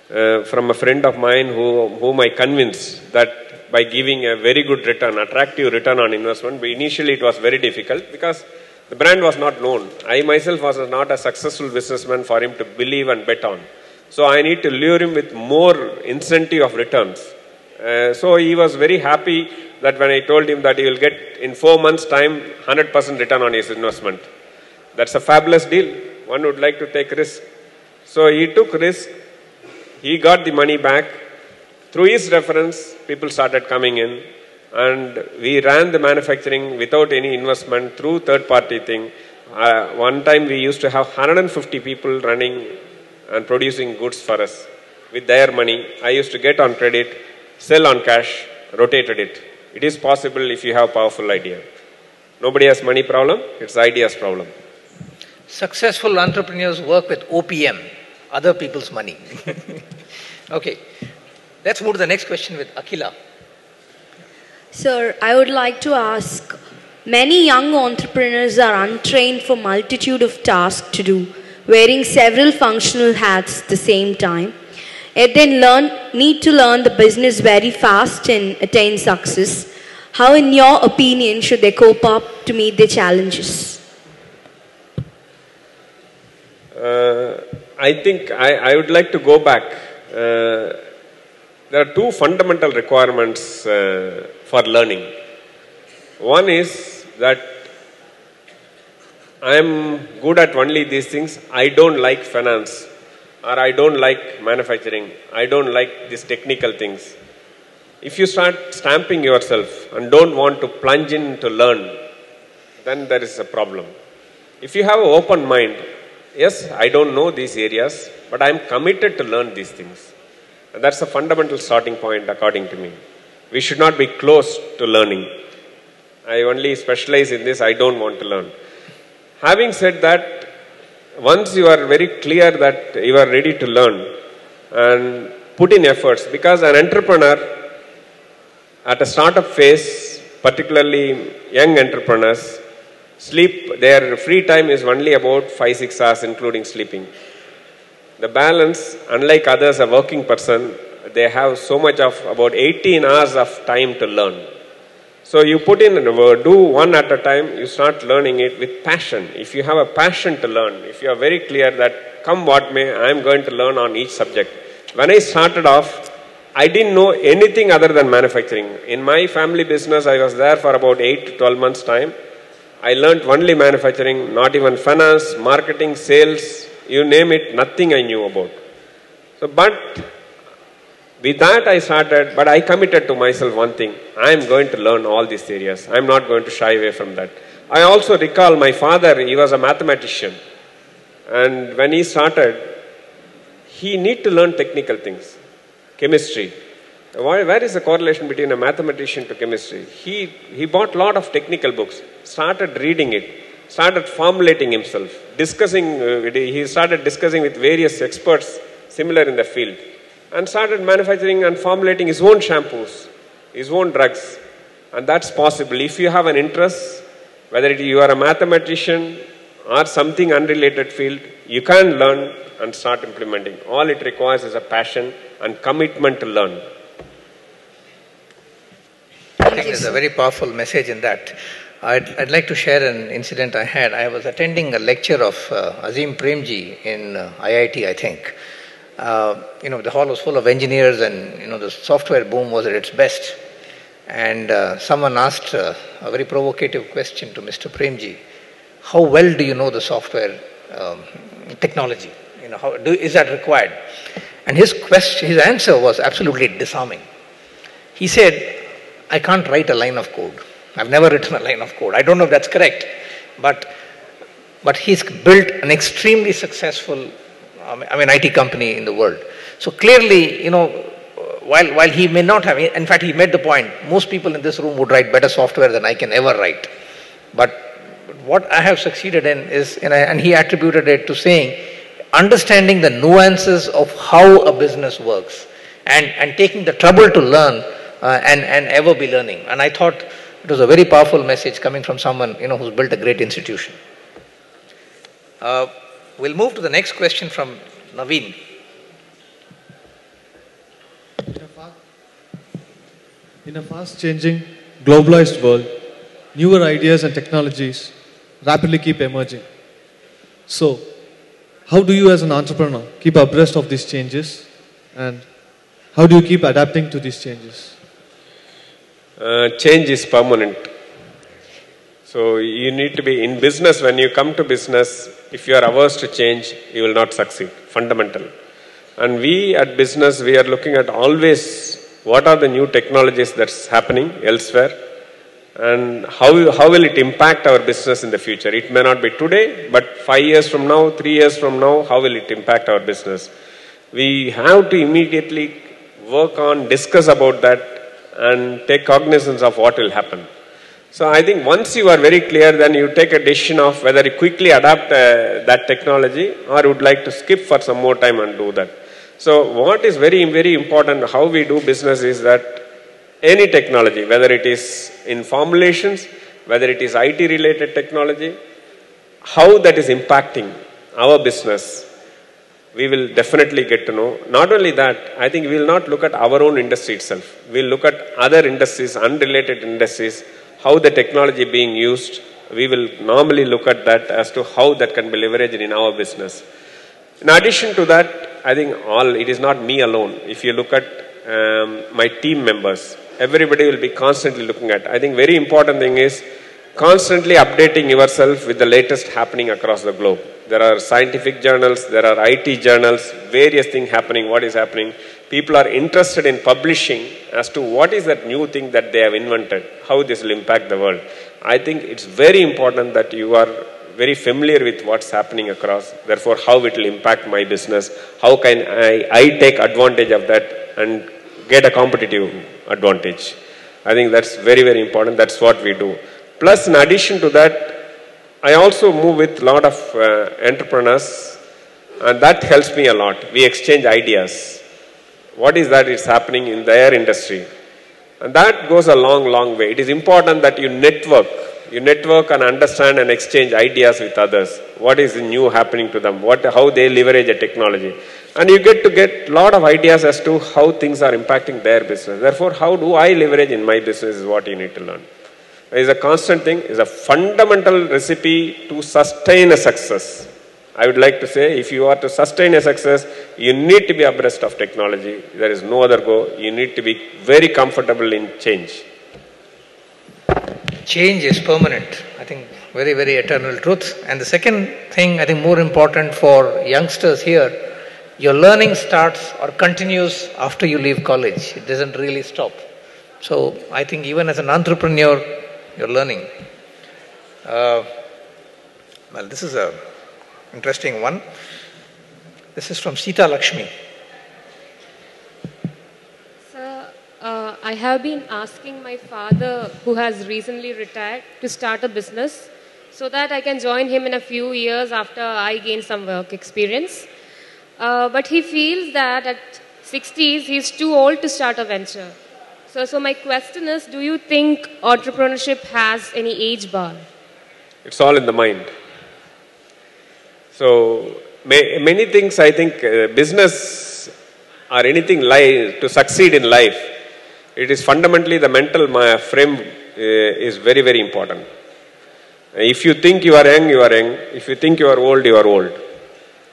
from a friend of mine whom I convinced that by giving a very good return, attractive return on investment, but initially it was very difficult because the brand was not known. I myself was not a successful businessman for him to believe and bet on. So I need to lure him with more incentive of returns. So he was very happy that when I told him that he will get in 4 months' time 100% return on his investment. That's a fabulous deal. One would like to take risk. So he took risk. He got the money back. Through his reference, people started coming in. And we ran the manufacturing without any investment through third-party thing. One time we used to have 150 people running and producing goods for us with their money. I used to get on credit, sell on cash, rotated it. It is possible if you have a powerful idea. Nobody has money problem, it's ideas problem. Successful entrepreneurs work with OPM, other people's money. Okay, let's move to the next question with Akhila. Sir, I would like to ask, many young entrepreneurs are untrained for multitude of tasks to do, wearing several functional hats at the same time. Yet they need to learn the business very fast and attain success. How, in your opinion, should they cope up to meet their challenges? I think I would like to go back. There are two fundamental requirements for learning. One is that I am good at only these things. I don't like finance, or I don't like manufacturing. I don't like these technical things. If you start stamping yourself and don't want to plunge in to learn, then there is a problem. If you have an open mind, yes, I don't know these areas, but I am committed to learn these things. And that's a fundamental starting point according to me. We should not be close to learning. I only specialize in this, I don't want to learn. Having said that, once you are very clear that you are ready to learn and put in efforts, because an entrepreneur at a startup phase, particularly young entrepreneurs, their free time is only about 5-6 hours including sleeping. The balance, unlike others, a working person, they have so much of about 18 hours of time to learn. So you put in, do one at a time, you start learning it with passion. If you have a passion to learn, if you are very clear that come what may, I am going to learn on each subject. When I started off, I didn't know anything other than manufacturing. In my family business, I was there for about 8 to 12 months time. I learned only manufacturing, not even finance, marketing, sales, you name it, nothing I knew about. So, but with that I started, but I committed to myself one thing. I am going to learn all these areas. I am not going to shy away from that. I also recall my father, he was a mathematician. And when he started, he need to learn technical things. Chemistry. Where is the correlation between a mathematician to chemistry? He bought a lot of technical books, started reading it, started formulating himself, he started discussing with various experts similar in the field, and started manufacturing and formulating his own shampoos, his own drugs. And that's possible. If you have an interest, whether you are a mathematician or something unrelated field, you can learn and start implementing. All it requires is a passion and commitment to learn. I think there's a very powerful message in that. I'd like to share an incident I had. I was attending a lecture of Azim Premji in IIT, I think. The hall was full of engineers and, the software boom was at its best. And someone asked a very provocative question to Mr. Premji. How well do you know the software technology? You know, is that required? And his answer was absolutely disarming. He said, I can't write a line of code. I've never written a line of code. I don't know if that's correct, but he's built an extremely successful, IT company in the world. So clearly, while he may not have, in fact, he made the point, most people in this room would write better software than I can ever write. But what I have succeeded in is, and he attributed it to saying, understanding the nuances of how a business works and taking the trouble to learn and ever be learning. And I thought it was a very powerful message coming from someone, who's built a great institution. We'll move to the next question from Naveen. In a fast-changing, globalized world, newer ideas and technologies rapidly keep emerging. So, how do you as an entrepreneur keep abreast of these changes, and how do you keep adapting to these changes? Change is permanent. So you need to be in business. When you come to business, if you are averse to change, you will not succeed. Fundamental. And we at business, we are looking at always what are the new technologies that's happening elsewhere, and how will it impact our business in the future. It may not be today, but 5 years from now, 3 years from now, how will it impact our business? We have to immediately work on, discuss about that, and take cognizance of what will happen. So I think once you are very clear, then you take a decision of whether you quickly adapt that technology or would like to skip for some more time and do that. So what is very, very important how we do business is that any technology, whether it is in formulations, whether it is IT related technology, how that is impacting our business, we will definitely get to know. Not only that, I think we will not look at our own industry itself. We will look at other industries, unrelated industries, how the technology being used. We will normally look at that as to how that can be leveraged in our business. In addition to that, I think it is not me alone. If you look at my team members, everybody will be constantly looking at. I think very important thing is constantly updating yourself with the latest happening across the globe. There are scientific journals, there are IT journals, various things happening, what is happening. People are interested in publishing as to what is that new thing that they have invented, how this will impact the world. I think it's very important that you are very familiar with what's happening across, therefore how it will impact my business, how can I take advantage of that and get a competitive advantage. I think that's very, very important. That's what we do. Plus, in addition to that, I also move with a lot of entrepreneurs, and that helps me a lot. We exchange ideas. What is that is happening in their industry? And that goes a long, long way. It is important that you network. You network and understand and exchange ideas with others. What is new happening to them? How they leverage a technology. And you get a lot of ideas as to how things are impacting their business. Therefore, how do I leverage in my business is what you need to learn. It is a constant thing. It is a fundamental recipe to sustain a success. I would like to say, if you are to sustain a success, you need to be abreast of technology. There is no other go. You need to be very comfortable in change. Change is permanent. I think very, very eternal truth. And the second thing, I think more important for youngsters here, your learning starts or continues after you leave college. It doesn't really stop. So I think even as an entrepreneur, you're learning. Well, this is an interesting one. This is from Sita Lakshmi. Sir, I have been asking my father, who has recently retired, to start a business so that I can join him in a few years after I gain some work experience. But he feels that at 60s, he's too old to start a venture. So my question is, do you think entrepreneurship has any age bar? It's all in the mind. So many things, I think, business or anything to succeed in life, it is fundamentally the mental frame is very, very important. If you think you are young, you are young. If you think you are old, you are old.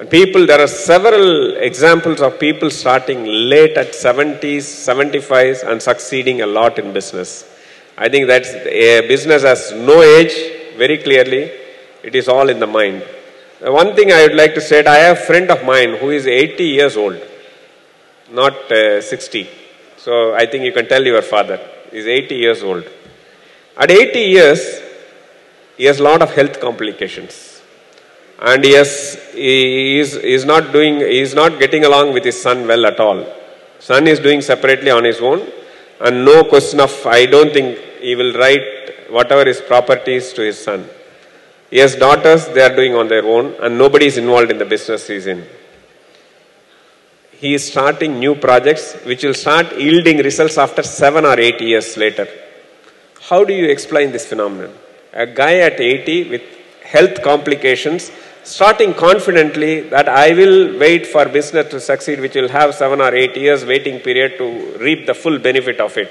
And there are several examples of people starting late at 70s, 75s and succeeding a lot in business. I think that business has no age, very clearly. It is all in the mind. One thing I would like to say, I have a friend of mine who is 80 years old, not 60. So I think you can tell your father. He is 80 years old. At 80 years, he has a lot of health complications. And he is not getting along with his son well at all. Son is doing separately on his own. And no question of, I don't think he will write whatever his properties to his son. He has daughters, they are doing on their own, and nobody is involved in the business he is in. He is starting new projects which will start yielding results after 7 or 8 years later. How do you explain this phenomenon? A guy at 80 with health complications, starting confidently that I will wait for business to succeed, which will have 7 or 8 years waiting period to reap the full benefit of it.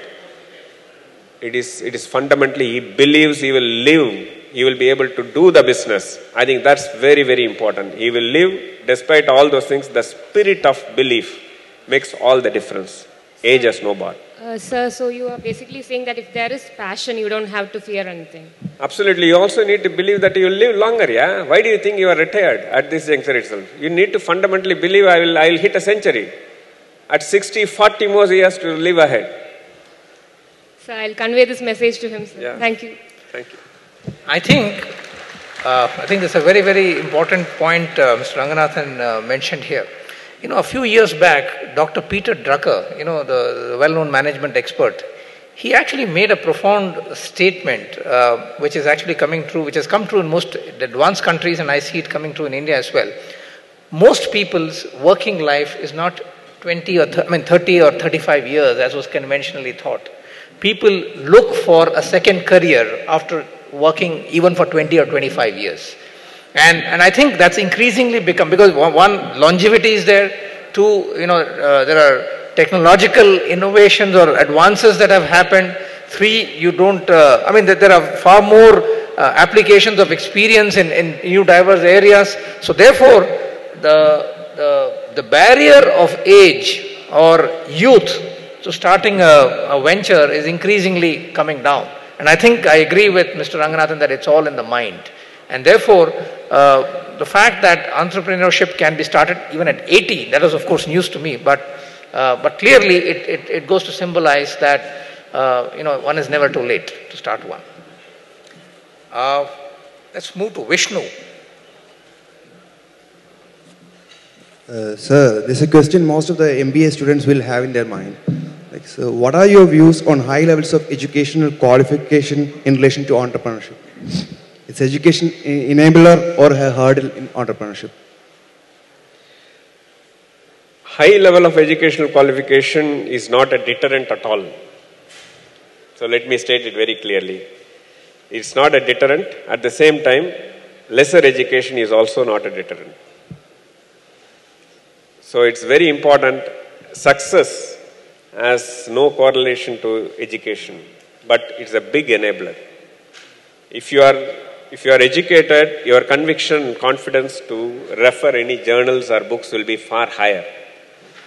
It is fundamentally, he believes he will live, he will be able to do the business. I think that's very, very important. He will live despite all those things. The spirit of belief makes all the difference. Age has no bar. Sir, so you are basically saying that if there is passion, you don't have to fear anything. Absolutely. You also need to believe that you will live longer, yeah? Why do you think you are retired at this juncture itself? You need to fundamentally believe I will hit a century. At 60, 40 more years to live ahead. So I'll convey this message to him, sir. Yeah. Thank you. Thank you. I think that's a very, very important point Mr. Ranganathan mentioned here. You know, a few years back, Dr. Peter Drucker, you know, the well-known management expert, he actually made a profound statement which is actually coming true, which has come true in most advanced countries, and I see it coming true in India as well. Most people's working life is not 30 or 35 years as was conventionally thought. People look for a second career after working even for 20 or 25 years. And I think that's increasingly become, because one, longevity is there, two, you know, there are technological innovations or advances that have happened, three, you don't, there are far more applications of experience in new diverse areas. So therefore, the barrier of age or youth to starting a venture is increasingly coming down. And I think I agree with Mr. Ranganathan that it's all in the mind. And therefore, the fact that entrepreneurship can be started even at 80, that was of course news to me, but clearly it goes to symbolize that, one is never too late to start one. Let's move to Vishnu. Sir, this is a question most of the MBA students will have in their mind. So what are your views on high levels of educational qualification in relation to entrepreneurship? Is education an enabler or a hurdle in entrepreneurship? High level of educational qualification is not a deterrent at all. So let me state it very clearly. It's not a deterrent. At the same time, lesser education is also not a deterrent. So it's very important. Success has no correlation to education, but it's a big enabler. If you are educated, your conviction and confidence to refer any journals or books will be far higher.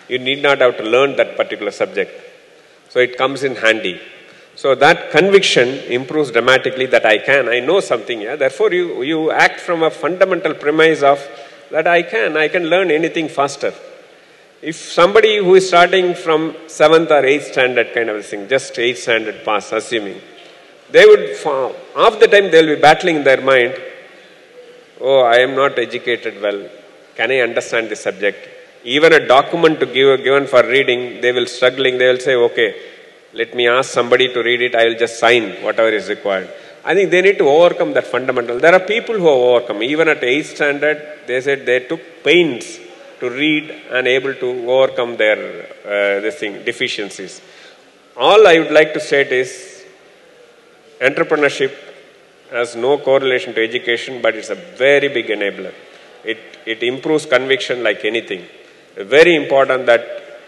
You need not have to learn that particular subject. So it comes in handy. So that conviction improves dramatically that I know something. Yeah? Therefore, you act from a fundamental premise of that I can learn anything faster. If somebody who is starting from 7th or 8th standard kind of a thing, just 8th standard pass, assuming, they would, half the time they will be battling in their mind, oh, I am not educated well, can I understand this subject? Even a document to given for reading, they will struggling, they will say, okay, let me ask somebody to read it, I will just sign whatever is required. I think they need to overcome that fundamental. There are people who have overcome, even at 8th standard, they said they took pains to read and able to overcome their deficiencies. All I would like to state is, entrepreneurship has no correlation to education, but it's a very big enabler. It improves conviction like anything. Very important that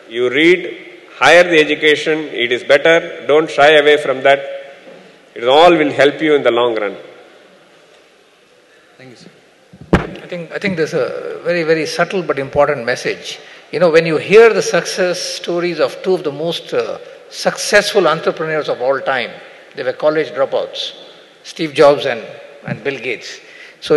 you read, higher the education, it is better, don't shy away from that. It all will help you in the long run. Thank you, sir. I think there's a very, very subtle but important message. You know, when you hear the success stories of two of the most successful entrepreneurs of all time, they were college dropouts, Steve Jobs and Bill Gates. So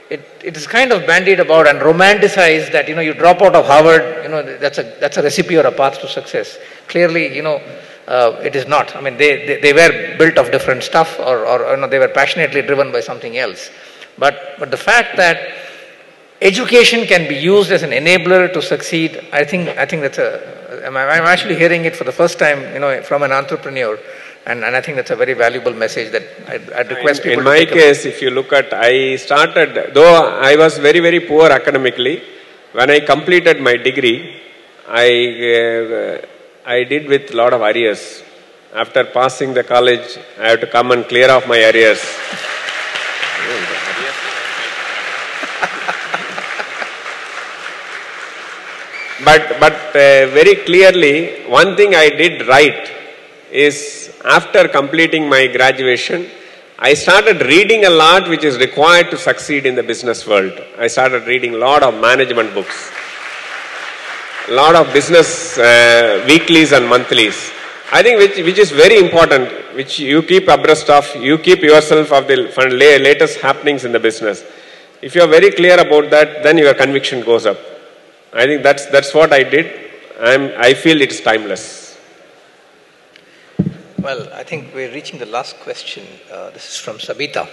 it is kind of bandied about and romanticized that, you drop out of Harvard, that's a recipe or a path to success. Clearly, it is not. I mean, they were built of different stuff, or they were passionately driven by something else. But the fact that education can be used as an enabler to succeed, I think that's I'm actually hearing it for the first time, from an entrepreneur. And I think that's a very valuable message that I'd request people to take. In my case, if you look at, I started, though I was very, very poor academically, when I completed my degree, I did with a lot of arrears. After passing the college, I have to come and clear off my arrears. But very clearly, one thing I did right is, after completing my graduation, I started reading a lot which is required to succeed in the business world. I started reading a lot of management books, a lot of business weeklies and monthlies. I think which is very important, which you keep abreast of, you keep yourself of the latest happenings in the business. If you are very clear about that, then your conviction goes up. I think that's what I did. I feel it's timeless. Well, I think we're reaching the last question. This is from Sabita.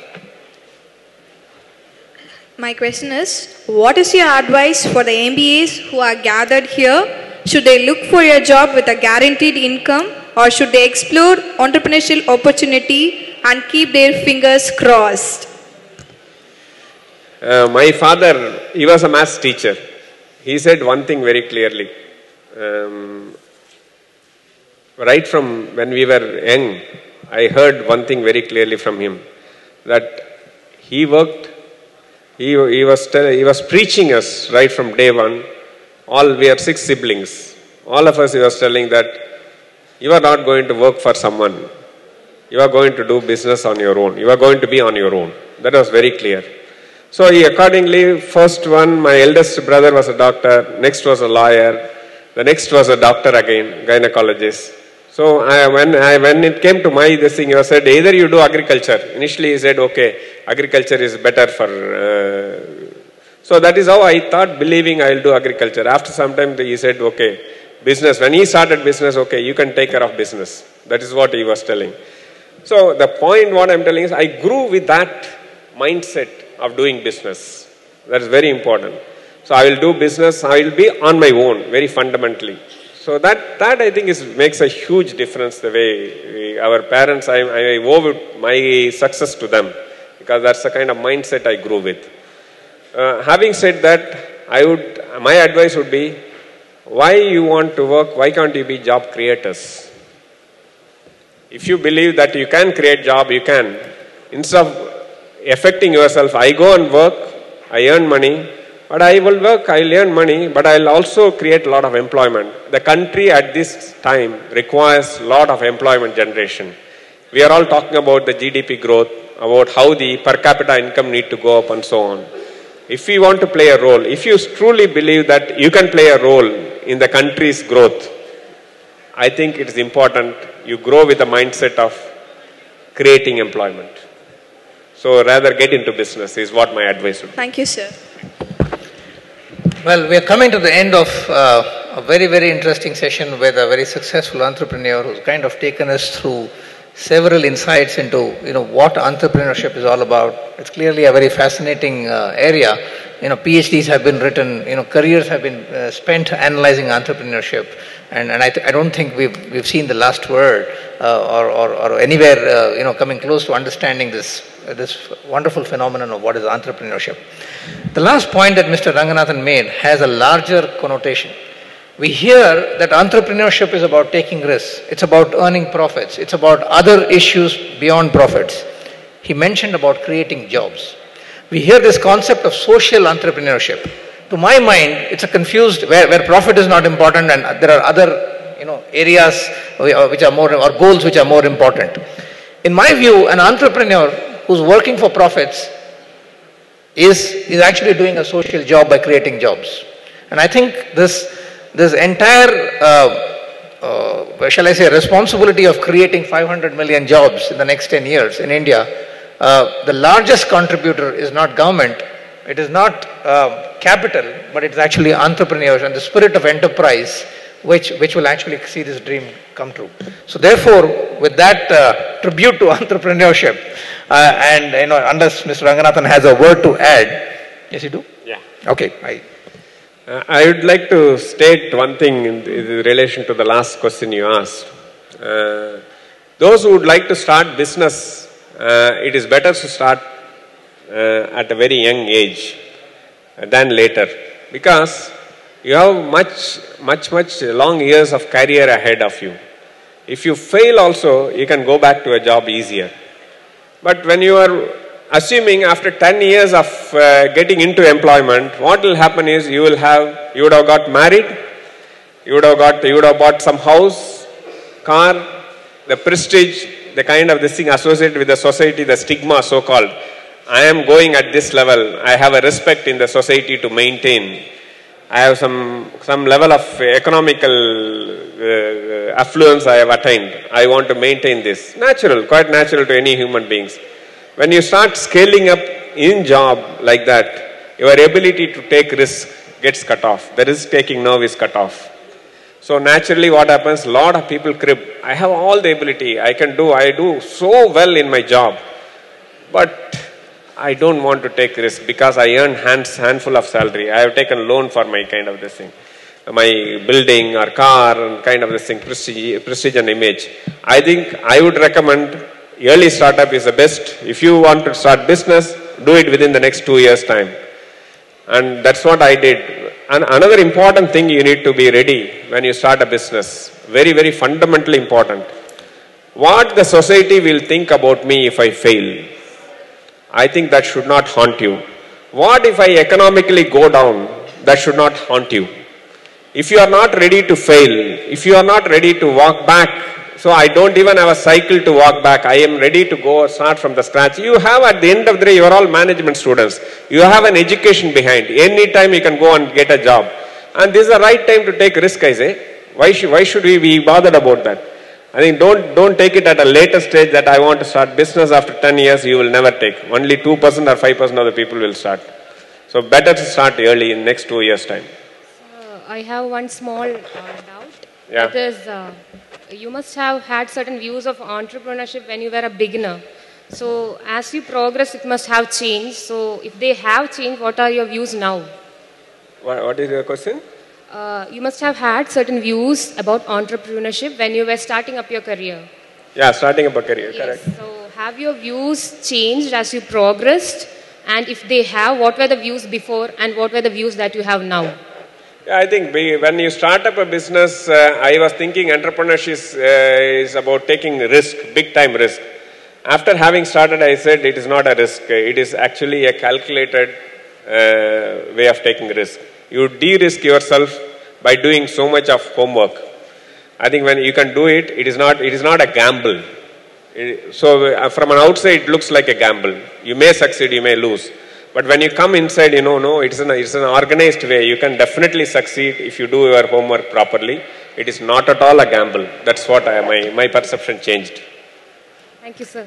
My question is, what is your advice for the MBAs who are gathered here? Should they look for a job with a guaranteed income, or should they explore entrepreneurial opportunity and keep their fingers crossed? My father, he was a maths teacher. He said one thing very clearly. Right from when we were young, I heard one thing very clearly from him, that he worked, he was preaching us right from day one. We are 6 siblings. All of us, he was telling that you are not going to work for someone. You are going to do business on your own. You are going to be on your own. That was very clear. So he accordingly, first one, my eldest brother was a doctor, next was a lawyer, the next was a doctor again, gynecologist. So when it came to my this thing, he said, either you do agriculture. Initially he said, okay, agriculture is better for... So that is how I thought, believing I will do agriculture. After some time he said, okay, business. When he started business, okay, you can take care of business. That is what he was telling. So the point what I am telling is, I grew with that mindset of doing business. That is very important. So I will do business, I will be on my own, very fundamentally. So that I think makes a huge difference, the way our parents, I owe my success to them, because that's the kind of mindset I grew with. Having said that, my advice would be, why you want to work, why can't you be job creators? If you believe that you can create job, you can. Instead of affecting yourself, I go and work, I earn money, but I will work, I will earn money, but I will also create a lot of employment. The country at this time requires a lot of employment generation. We are all talking about the GDP growth, about how the per capita income need to go up and so on. If we want to play a role, if you truly believe that you can play a role in the country's growth, I think it is important you grow with the mindset of creating employment. So rather get into business is what my advice would be. Thank you, sir. Well, we are coming to the end of a very, very interesting session with a very successful entrepreneur who's kind of taken us through several insights into what entrepreneurship is all about. It's clearly a very fascinating area. PhDs have been written, careers have been spent analyzing entrepreneurship, and I don't think we've seen the last word or anywhere coming close to understanding this wonderful phenomenon of what is entrepreneurship. The last point that Mr. Ranganathan made has a larger connotation. We hear that entrepreneurship is about taking risks. It's about earning profits. It's about other issues beyond profits. He mentioned about creating jobs. We hear this concept of social entrepreneurship. To my mind, it's a confused, where profit is not important and there are other areas which are more, or goals which are more important. In my view, an entrepreneur who's working for profits is actually doing a social job by creating jobs. And I think this entire, shall I say, responsibility of creating 500 million jobs in the next 10 years in India, the largest contributor is not government, It is not capital, but it's actually entrepreneurs and the spirit of enterprise which will actually see this dream come true. So therefore, with that tribute to entrepreneurship, and unless Mr. Ranganathan has a word to add, yes, you do? Yeah. Okay. I would like to state one thing in relation to the last question you asked. Those who would like to start business, it is better to start at a very young age than later, because you have much long years of career ahead of you. If you fail also, you can go back to a job easier. But when you are assuming after 10 years of getting into employment, what will happen is you would have got married, you would have bought some house, car, the prestige, the kind of this thing associated with the society, the stigma so-called. I am going at this level. I have a respect in the society to maintain. I have some level of economical affluence I have attained. I want to maintain this. Natural, quite natural to any human beings. When you start scaling up in job like that, your ability to take risk gets cut off. The risk-taking nerve is cut off. So naturally what happens, a lot of people crib. I have all the ability. I do so well in my job. But I don't want to take risk because I earn handful of salary. I have taken loan for my kind of this thing. My building or car and kind of this thing, prestige and image. I think I would recommend early startup is the best. If you want to start business, do it within the next 2 years' time. And that's what I did. And another important thing, you need to be ready when you start a business. Very, very fundamentally important. What the society will think about me if I fail? I think that should not haunt you. What if I economically go down? That should not haunt you. If you are not ready to fail, if you are not ready to walk back, so I don't even have a cycle to walk back. I am ready to go start from the scratch. You have at the end of the day, you are all management students. You have an education behind. Any time you can go and get a job. And this is the right time to take risk, I say. Why should we be bothered about that? I think don't take it at a later stage that I want to start business after 10 years, you will never take. Only 2% or 5% of the people will start. So better to start early in next 2 years' time. I have one small doubt. Yeah. That is, you must have had certain views of entrepreneurship when you were a beginner. So as you progress, it must have changed. So if they have changed, what are your views now? What is your question? You must have had certain views about entrepreneurship when you were starting up your career. Yeah, starting up a career, Yes. correct. So have your views changed as you progressed? And if they have, what were the views before and what were the views that you have now? Yeah, I think when you start up a business, I was thinking entrepreneurship is about taking risk, big time risk. After having started, I said it is not a risk. It is actually a calculated way of taking risk. You de-risk yourself by doing so much of homework. I think when you can do it, it is not a gamble. So from an outside, it looks like a gamble. You may succeed, you may lose. But when you come inside, you know, no, it's an organized way. You can definitely succeed if you do your homework properly. It is not at all a gamble. That's what my perception changed. Thank you, sir.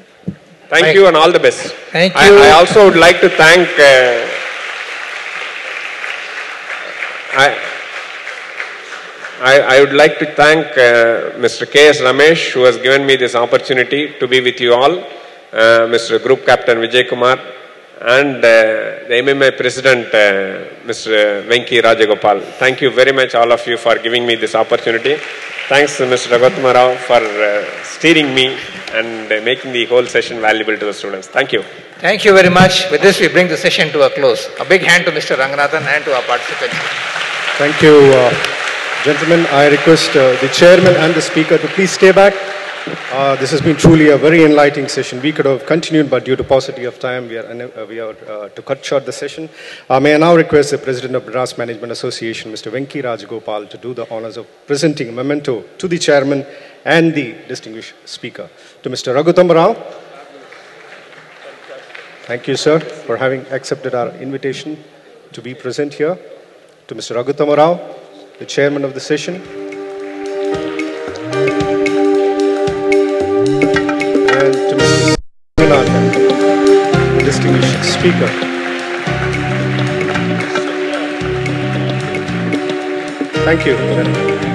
Thank you and all the best. Thank you. I also would like to thank I would like to thank Mr. K.S. Ramesh, who has given me this opportunity to be with you all, Mr. Group Captain Vijay Kumar, and the MMA President, Mr. Venki Rajagopal. Thank you very much, all of you, for giving me this opportunity. Thanks to Mr. Raghuttama Rao for steering me and making the whole session valuable to the students. Thank you. Thank you very much. With this, we bring the session to a close. A big hand to Mr. Ranganathan and to our participants. Thank you, gentlemen. I request the chairman and the speaker to please stay back. This has been truly a very enlightening session. We could have continued, but due to paucity of time, we are to cut short the session. May I now request the President of Madras Management Association, Mr. Venki Rajagopal, to do the honors of presenting a memento to the chairman and the distinguished speaker. To Mr. Raghuttama Rao. Thank you, sir, for having accepted our invitation to be present here. To Mr. Raghuttama Rao, the chairman of the session. And to Mr. Swaminathan, the distinguished speaker. Thank you.